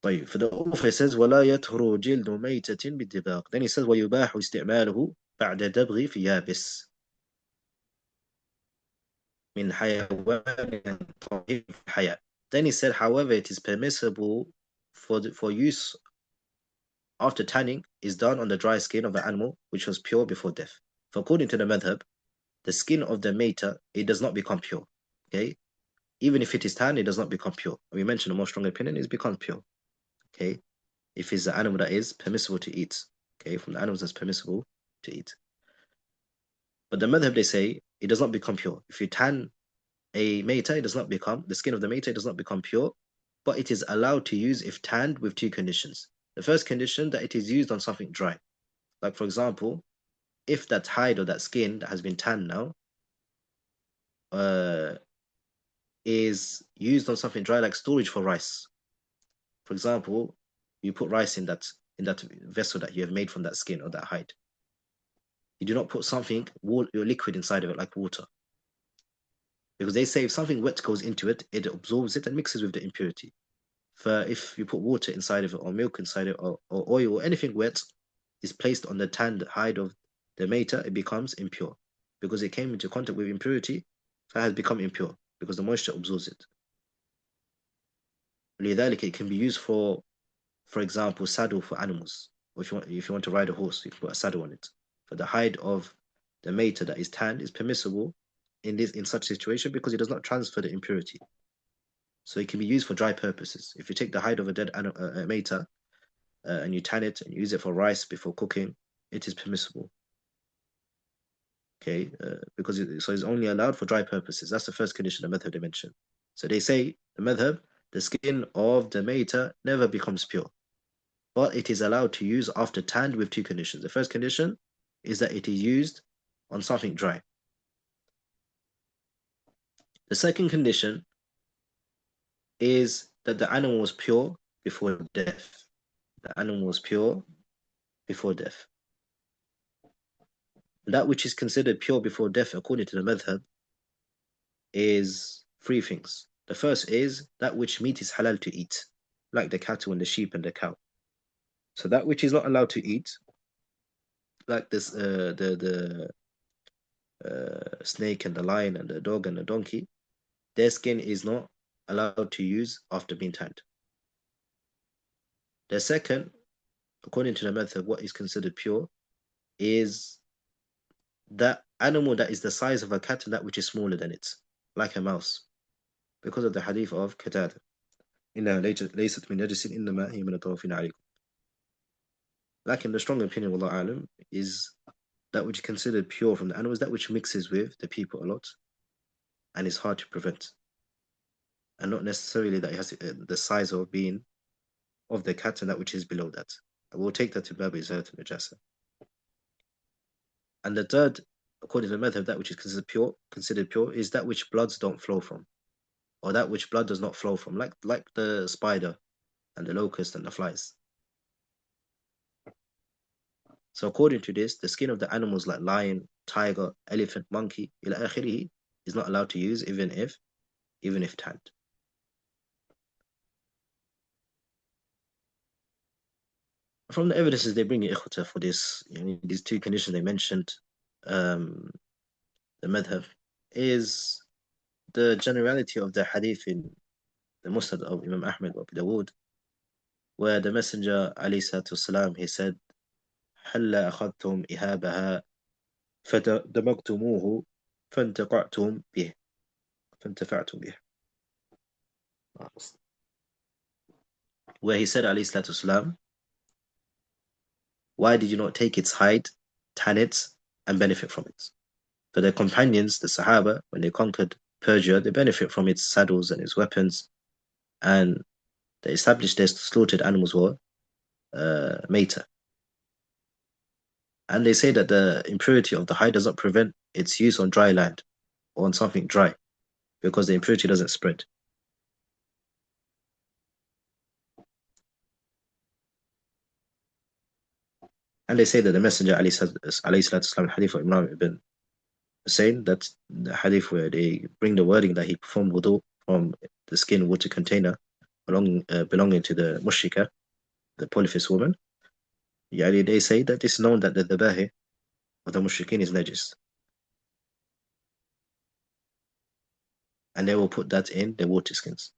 طيب, for the author says ولا يطهر جلد ميتة بالدباغ. Then he says ويباح استعماله بعد دبغ في يابس من حيوان طهير في الحياة. Then he said, however, it is permissible for use after tanning is done on the dry skin of an animal which was pure before death. For according to the madhab, the skin of the maita, it does not become pure. Okay, even if it is tanned, it does not become pure. We mentioned the most strong opinion is become pure. Okay, if it's an animal that is permissible to eat. Okay, from the animals that's permissible to eat. But the madhab, they say it does not become pure. If you tan a maita, it does not become, the skin of the maita does not become pure, but it is allowed to use if tanned with two conditions. The first condition, that it is used on something dry. Like for example, if that hide or that skin that has been tanned now is used on something dry, like storage for rice. For example, you put rice in that vessel that you have made from that skin or that hide. You do not put something liquid inside of it like water. Because they say if something wet goes into it, it absorbs it and mixes with the impurity. For if you put water inside of it or milk inside it or oil or anything wet is placed on the tanned hide of the maita, it becomes impure. Because it came into contact with impurity, so it has become impure because the moisture absorbs it. لذلك, it can be used for example, saddle for animals. Or if you want to ride a horse, you can put a saddle on it. But the hide of the maita that is tanned is permissible in such situation because it does not transfer the impurity. So it can be used for dry purposes. If you take the hide of a dead maita and you tan it and use it for rice before cooking, it is permissible. Okay, because it's only allowed for dry purposes. That's the first condition the madhab they mention. So they say the madhab, the skin of the maita never becomes pure, but it is allowed to use after tanned with two conditions. The first condition is that it is used on something dry. The second condition is that the animal was pure before death. The animal was pure before death. That which is considered pure before death, according to the madhab, is three things. The first is that which meat is halal to eat, like the cattle and the sheep and the cow. So that which is not allowed to eat, like this, the snake and the lion and the dog and the donkey, their skin is not allowed to use after being tanned. The second, according to the method, what is considered pure is that animal that is the size of a cat and that which is smaller than it, like a mouse, because of the hadith of Kitab. إنها ليست من نجس إنما هي من الطوافين عليكم. Like in the strong opinion, Wallahu Alam, is that which is considered pure from the animals, that which mixes with the people a lot and is hard to prevent. and not necessarily that it has the size of being of the cat and that which is below that. And we'll take that to Babu Izayat al-Najasa. And the third, according to the madhab, that which is considered pure is that which bloods don't flow from, or that which blood does not flow from, like the spider and the locust and the flies. So according to this, the skin of the animals like lion, tiger, elephant, monkey, ila akhirih, is not allowed to use even if tanned. From the evidences they bring ikhwata for this, these two conditions they mentioned, the madhab, is the generality of the hadith in the Musnad of Imam Ahmad wa Abu Dawood, where the Messenger alayhi salatu wasalam, he said, هَلَّا أَخَذْتُمْ إِهَابَهَا فَدَمَغْتُمُوهُ فَانْتَفَعْتُمْ بِهِ. Where he said alayhi salatu wasalam, why did you not take its hide, tan it, and benefit from it? For their companions, the Sahaba, when they conquered Persia, they benefit from its saddles and its weapons, and they established their slaughtered animals were maita. And they say that the impurity of the hide does not prevent its use on dry land or on something dry, because the impurity doesn't spread. And they say that the Messenger alayhi hadith of Imran ibn Hussein, that the hadith where they bring the wording that he performed wudu from the skin water container belonging to the mushrika, the polytheist woman. They say that it's known that the dhabahi of the mushrikeen is najis. And they will put that in the water skins.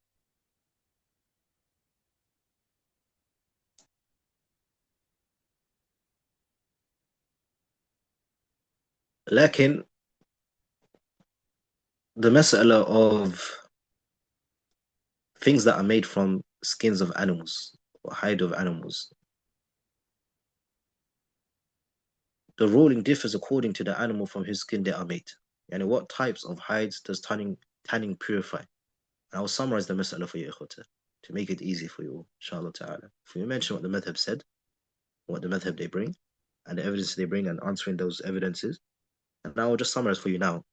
Lakin, the mas'ala of things that are made from skins of animals or hide of animals, the ruling differs according to the animal from whose skin they are made. And what types of hides does tanning purify? And I will summarize the mas'ala for you, ikhwata, to make it easy for you all, inshallah ta'ala. If we mention what the madhab said, what the madhab they bring, and the evidence they bring, and answering those evidences, and I will just summarize for you now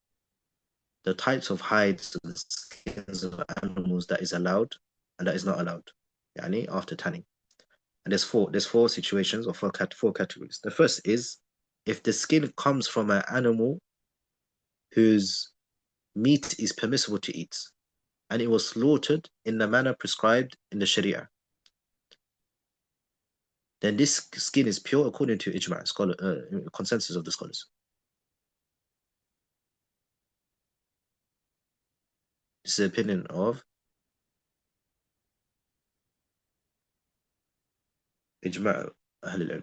the types of hides, the skins of animals that is allowed and that is not allowed, after tanning. And there's four situations or four categories. The first is if the skin comes from an animal whose meat is permissible to eat, and it was slaughtered in the manner prescribed in the Sharia, then this skin is pure according to ijma', consensus of the scholars. This is the opinion of ijma' Ahl al-Ilm,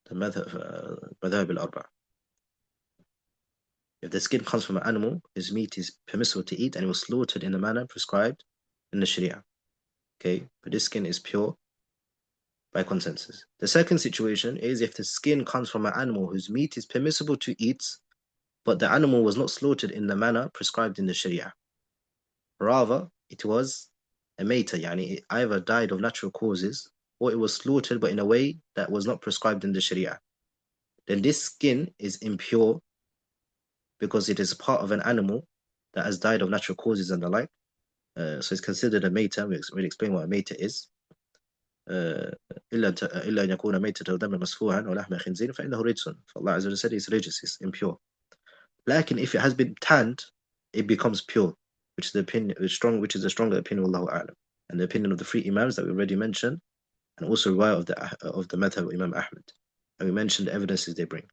the madhab al-arba'. If the skin comes from an animal, his meat is permissible to eat and it was slaughtered in the manner prescribed in the Sharia. Okay, but this skin is pure by consensus. The second situation is if the skin comes from an animal whose meat is permissible to eat, but the animal was not slaughtered in the manner prescribed in the Sharia. Rather, it was a maita, it either died of natural causes or it was slaughtered but in a way that was not prescribed in the Sharia. Then this skin is impure because it is part of an animal that has died of natural causes and the like. So it's considered a maita. We'll explain what a maita is. إلا أن يكون ميتة أو دما مسفوحا ولحم خنزير فإنه رجس. Allah Azza wa Jalla said it's religious, it's impure. Lakin if it has been tanned, it becomes pure, which is the opinion, which is a stronger opinion, Allahu A'lam, and the opinion of the three Imams that we already mentioned, and also riwayah of the madhab of Imam Ahmad. And we mentioned the evidences they bring.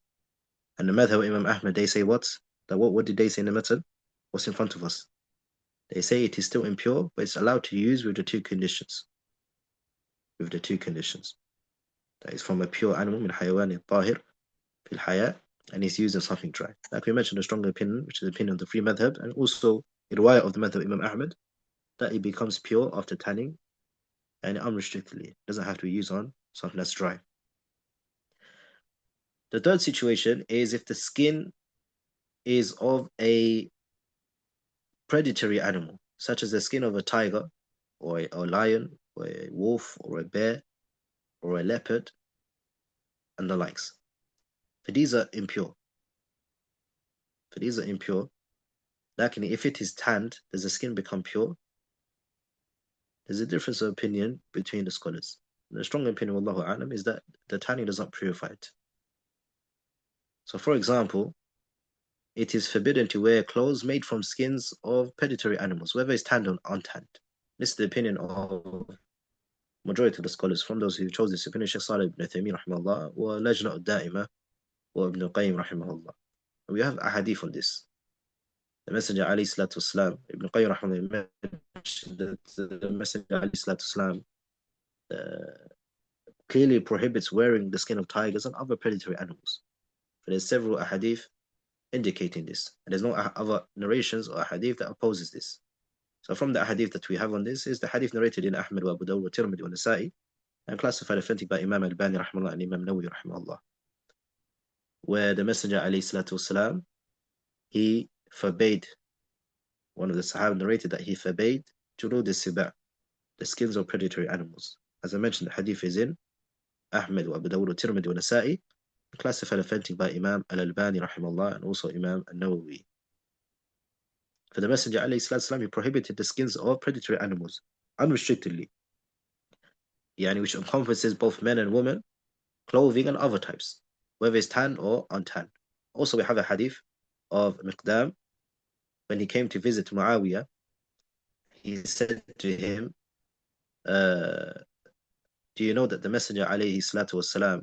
And the madhab of Imam Ahmad, they say what? What did they say in the matter? What's in front of us? They say it is still impure, but it's allowed to use with the two conditions. That is from a pure animal, min hayawan tahir fil haya, and it's used in something dry. Like we mentioned, a stronger opinion, which is the opinion of the three madhab, and also the riwayah of the madhab of Imam Ahmad, that it becomes pure after tanning and unrestrictedly. It doesn't have to be used on something that's dry. The third situation is if the skin is of a predatory animal, such as the skin of a tiger, or a lion, or a wolf, or a bear, or a leopard, and the likes. For these are impure. For these are impure. Lakini, if it is tanned, does the skin become pure? There's a difference of opinion between the scholars. The strong opinion, Wallahu A'lam, is that the tanning does not purify it. So, for example, it is forbidden to wear clothes made from skins of predatory animals, whether it's tanned or untanned. This is the opinion of majority of the scholars, from those who chose this opinion, Shaykh Salih ibn Uthaymeen rahimahullah, wa Lajna al-Da'ima, wa Ibn al-Qayyim rahimahullah. We have a hadith on this. The Messenger alayhi salatu wasalam, Ibn Qayyim rahimahullah, mentioned that the Messenger alayhi salatu wasalam clearly prohibits wearing the skin of tigers and other predatory animals. But there's several ahadith indicating this, and there's no other narrations or ahadith that opposes this. So from the ahadith that we have on this is the hadith narrated in Ahmad wa Abu Dawud wa Tirmidhi wa Nasa'i, and classified authentic by Imam Al-Bani rahimahullah and Imam Nawawi rahimahullah, where the Messenger alayhi salatu wasalam, he forbade, one of the Sahaba narrated that he forbade julud al-siba', the skins of predatory animals. As I mentioned, the hadith is in Ahmad wa Abu Dawud wa Tirmidhi wa Nasa'i, classified authentic by Imam Al-Albani rahimahullah and also Imam Al-Nawawi. For the Messenger alayhi salatu wasalam, he prohibited the skins of predatory animals unrestrictedly, which encompasses both men and women, clothing and other types, whether it's tanned or untanned. Also, we have a hadith of Miqdam. When he came to visit Muawiyah, he said to him, do you know that the Messenger alayhi salatu wasalam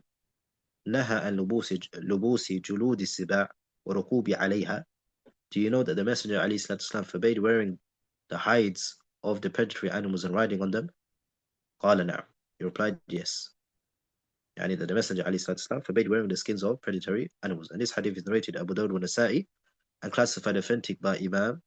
naha an lubusi juludi siba' wa rukubi alayha? Do you know that the Messenger alayhi salatu wasalam forbade wearing the hides of the predatory animals and riding on them? Qala na'am. He replied, yes. That the Messenger alayhi salatu wasalam forbade wearing the skins of predatory animals. And this hadith is narrated Abu Dawud wa Nasa'i and classified authentic by Imam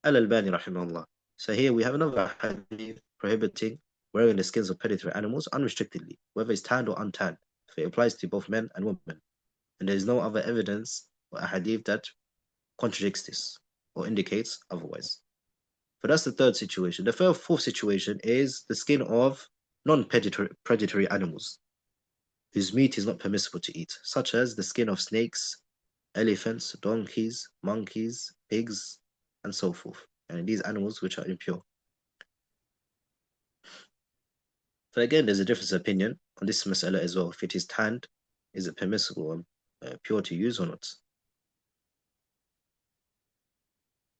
Al-Albani rahimahullah. So here we have another hadith prohibiting wearing the skins of predatory animals unrestrictedly, whether it's tanned or untanned. So it applies to both men and women. And there is no other evidence or a hadith that contradicts this or indicates otherwise. But that's the third situation. The fourth situation is the skin of non-predatory animals whose meat is not permissible to eat, such as the skin of snakes, elephants, donkeys, monkeys, pigs, and so forth. And these animals which are impure. So again, there's a difference of opinion on this mas'ala as well. If it is tanned, is it permissible and pure to use or not?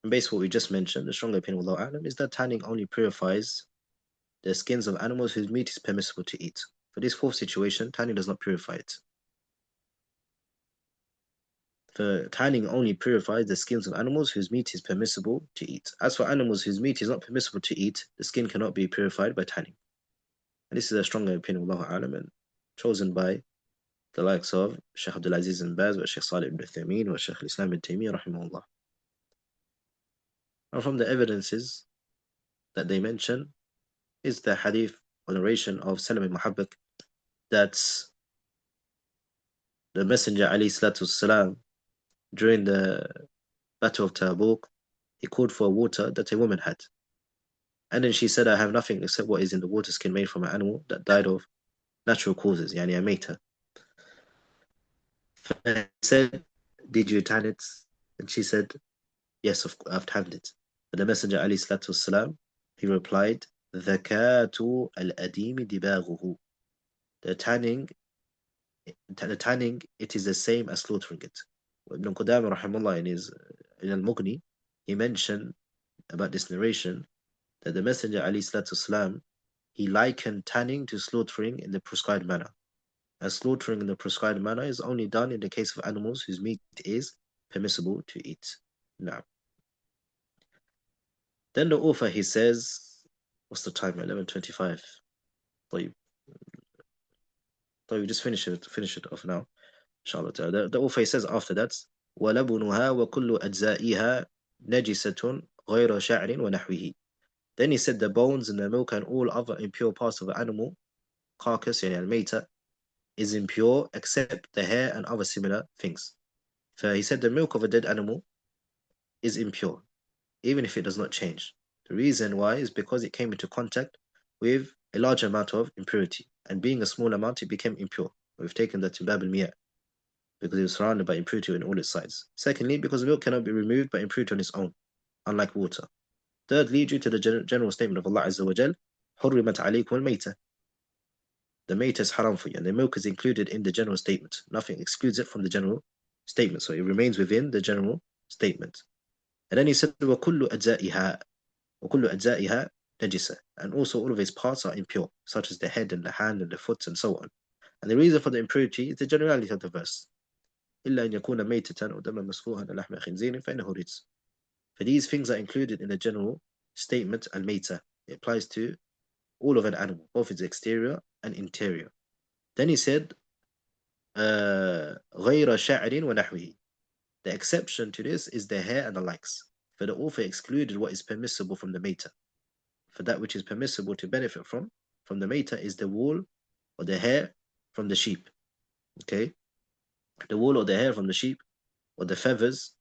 And based on what we just mentioned, the stronger opinion, Wallahu A'lam, is that tanning only purifies the skins of animals whose meat is permissible to eat. For this fourth situation, tanning does not purify it. For tanning only purifies the skins of animals whose meat is permissible to eat. As for animals whose meat is not permissible to eat, the skin cannot be purified by tanning. And this is a stronger opinion, Wallahu A'lam, and chosen by the likes of Shaykh Abdul Aziz ibn Baz, Shaykh Salih ibn Uthaymeen, Shaykh al-Islam ibn Taymiyyah, rahimahullah. And from the evidences that they mention is the hadith or narration of Salam ibn Muhabbak that the Messenger alayhi salatu wasalam, during the Battle of Tabuk, he called for water that a woman had. And then she said, I have nothing except what is in the water skin made from an animal that died of natural causes, a maita. And he said, did you tan it? And she said, yes, I've tanned it. But the Messenger alayhi salatu wasalam, he replied, Zakatu al-adimi dibaghuhu. The tanning, it is the same as slaughtering it. Ibn Qudamah rahimahullah in Al-Mughni, he mentioned about this narration that the Messenger alayhi salatu wasalam, he likened tanning to slaughtering in the prescribed manner. As slaughtering in the prescribed manner is only done in the case of animals whose meat is permissible to eat. Now, then the author, he says, what's the time? 11:25. So we just finish it off now. Inshallah. The author says after that, وَلَبُنُهَا وَكُلُّ أَجْزَائِهَا نَجِسَةٌ غَيْرَ شَعْرٍ وَنَحْوِهِ. Then he said the bones and the milk and all other impure parts of the animal carcass, al-mayta, is impure except the hair and other similar things. So he said the milk of a dead animal is impure. even if it does not change. The reason why is because it came into contact with a large amount of impurity, and being a small amount, it became impure. We've taken that to Bab al-Miyah because it was surrounded by impurity on all its sides. Secondly, because milk cannot be removed by impurity on its own, unlike water. Thirdly, due to the general statement of Allah Azza wa Jal, حُرِّمَتْ عَلَيْكُمُ الْمَيْتَةِ. The mate is haram for you, and the milk is included in the general statement. Nothing excludes it from the general statement, so it remains within the general statement. And then he said, وَكُلُّ أَجْزَائِهَا وَكُلُّ أَجْزَائِهَا نَجِسَةٌ. And also all of its parts are impure, such as the head and the hand and the foot and so on. And the reason for the impurity is the generality of the verse. إِلَّا أَنْ يَكُونَ مَيْتَةً أَوْ دَمًا مَسْفُوحًا أَوْ لَحْمَ خِنْزِيرٍ فَإِنَّهُ رِجْسٌ. For these things are included in the general statement al-mayta. It applies to all of an animal, both its exterior and interior. Then he said, غَيْرَ شَعْرٍ وَنَحْوِهِ. The exception to this is the hair and the likes. For the author excluded what is permissible from the mayta. For that which is permissible to benefit from the mayta is the wool or the hair from the sheep. Okay? The wool or the hair from the sheep, or the feathers,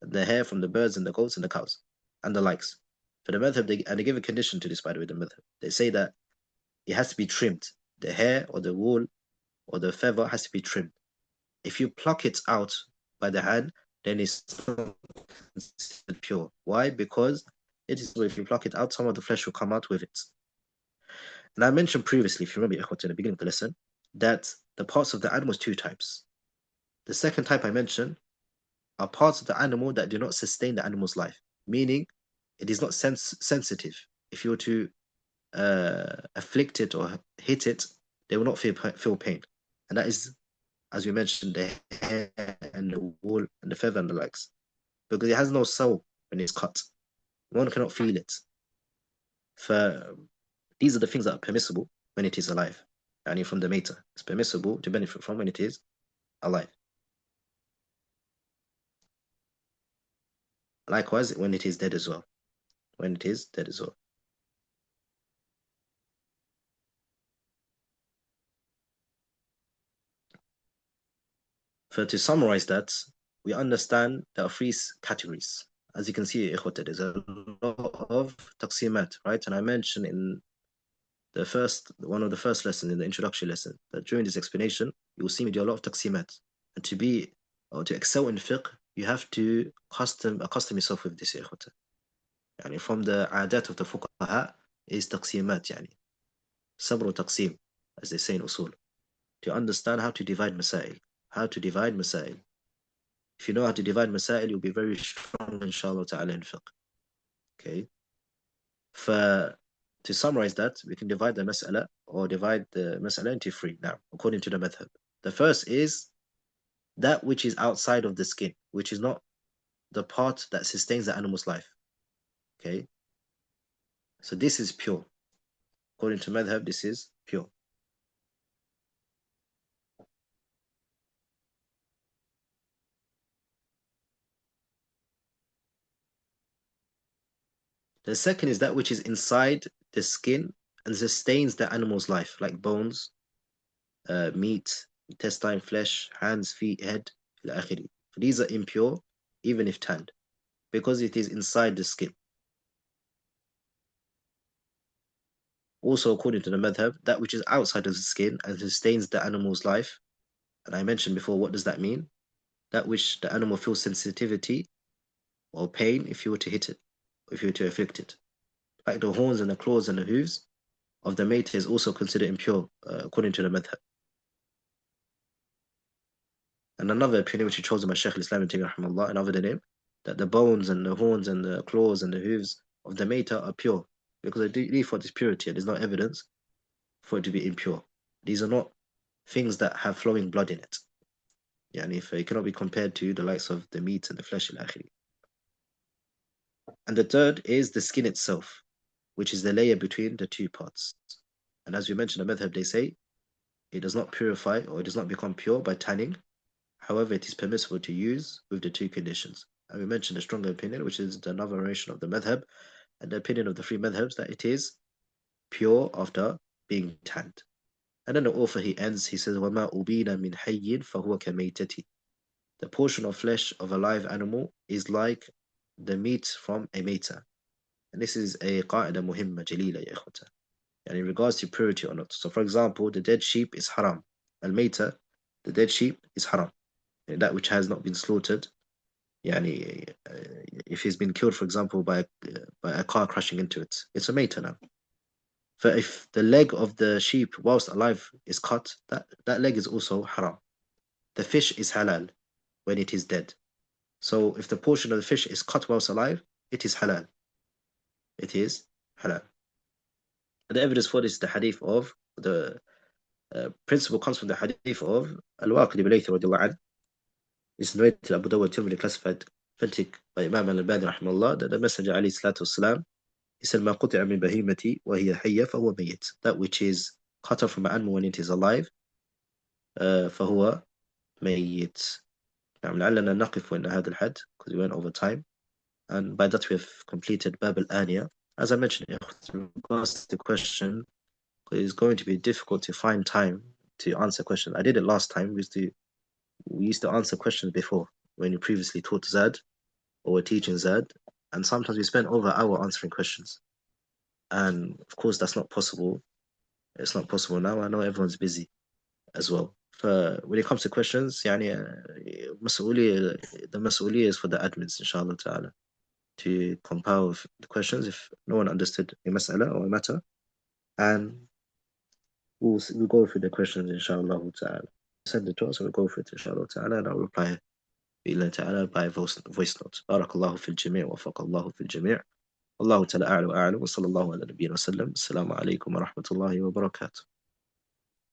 the hair from the birds and the goats and the cows, and the likes. For the madhab, they give a condition to this, by the way, the madhab. They say that it has to be trimmed. The hair or the wool or the feather has to be trimmed. If you pluck it out by the hand, then it's not considered pure. Why? Because it is, if you pluck it out, some of the flesh will come out with it. And I mentioned previously, if you remember, in the beginning of the lesson, that the parts of the animal is two types. The second type I mentioned are parts of the animal that do not sustain the animal's life, meaning it is not sensitive. If you were to afflict it or hit it, they will not feel pain. And that is, as we mentioned, the hair and the wool and the feather and the likes, because it has no soul when it's cut. One cannot feel it. These are the things that are permissible when it is alive. And from the mayta, it's permissible to benefit from when it is alive. Likewise, when it is dead as well. When it is dead as well. To summarize that, we understand there are three categories. As you can see, ikhwata, there's a lot of taqsimat, right? And I mentioned in one of the first lessons, in the introductory lesson, that during this explanation, you will see me do a lot of taqsimat. And to excel in fiqh, you have to accustom yourself with this, ikhwata. Yani from the adat of the fuqaha is taqsimat, yani sabr taqsim, as they say in usul, to understand how to divide masail. If you know how to divide masail, you'll be very strong, inshallah ta'ala, in fiqh. Okay? To summarize that, we can divide the mas'ala into three now, according to the madhab. The first is that which is outside of the skin, which is not the part that sustains the animal's life. Okay? So this is pure. According to madhab, this is pure. The second is that which is inside the skin and sustains the animal's life, like bones, meat, intestine, flesh, hands, feet, head, ila akhiri. These are impure, even if tanned, because it is inside the skin. Also, according to the madhab, that which is outside of the skin and sustains the animal's life, and I mentioned before, what does that mean? That which the animal feels sensitivity or pain if you were to hit it, or if you were to afflict it. Like the horns and the claws and the hooves of the mate is also considered impure, according to the madhab. And another opinion which is chosen by Shaykh al-Islam rahimahullah, another than him, that the bones and the horns and the claws and the hooves of the mate are pure, because the default is purity, and there's no evidence for it to be impure. These are not things that have flowing blood in it. Yani if it cannot be compared to the likes of the meat and the flesh al-akhiri. And the third is the skin itself, which is the layer between the two parts. And as we mentioned, the madhab, they say it does not purify or it does not become pure by tanning. However, it is permissible to use with the two conditions. And we mentioned a stronger opinion, which is the another variation of the madhab, and the opinion of the three madhabs, that it is pure after being tanned. And then the author, he ends, he says, وَمَا أُبِينَ مِنْ حَيٍّ فَهُوَ كَمَيْتَتِ. The portion of flesh of a live animal is like the meat from a meta. And this is a قاعدة مهمة جليلة يا إخوة. And in regards to purity or not. So for example, the dead sheep is haram. Al-Mayta, the dead sheep is haram. And that which has not been slaughtered. Yani, if he's been killed, for example, by a car crashing into it, it's a Mayta now. But if the leg of the sheep whilst alive is cut, that leg is also haram. The fish is halal when it is dead. So if the portion of the fish is cut whilst alive, it is halal. It is halal. The evidence for this is the hadith of the principle comes from the hadith of Al-Waqid ibn Layth radiallahu anhu. It's narrated Abu Dawud Tirmidhi classified authentic by Imam Al-Albani rahimahullah that the Messenger alayhi salatu wasalam, he said, "Ma quti'a min bahimati wa hiya hayya fahuwa mayyit." That which is cut off from an animal when it is alive, فهو ميت. نعم لعلنا نقف عند هذا الحد because we went over time, and by that we have completed Bab al-Aniya. As I mentioned, in regards to the question, it's going to be difficult to find time to answer questions. I did it last time. We used to answer questions before when you previously taught Zad or were teaching Zad, and sometimes we spent over an hour answering questions. And of course, that's not possible. It's not possible now. I know everyone's busy as well. When it comes to questions, يعني the مسؤولية is for the admins, inshallah ta'ala, to compile the questions if no one understood a mas'ala or a matter, and we'll go through the questions, inshallah ta'ala. Send it to us and we'll go through it, inshallah ta'ala, and I'll reply بإذن تعالى by voice note. بارك الله في الجميع ووفق الله في الجميع. الله تعالى أعلى وأعلم وصلى الله على نبينا وسلم. السلام عليكم ورحمة الله وبركاته.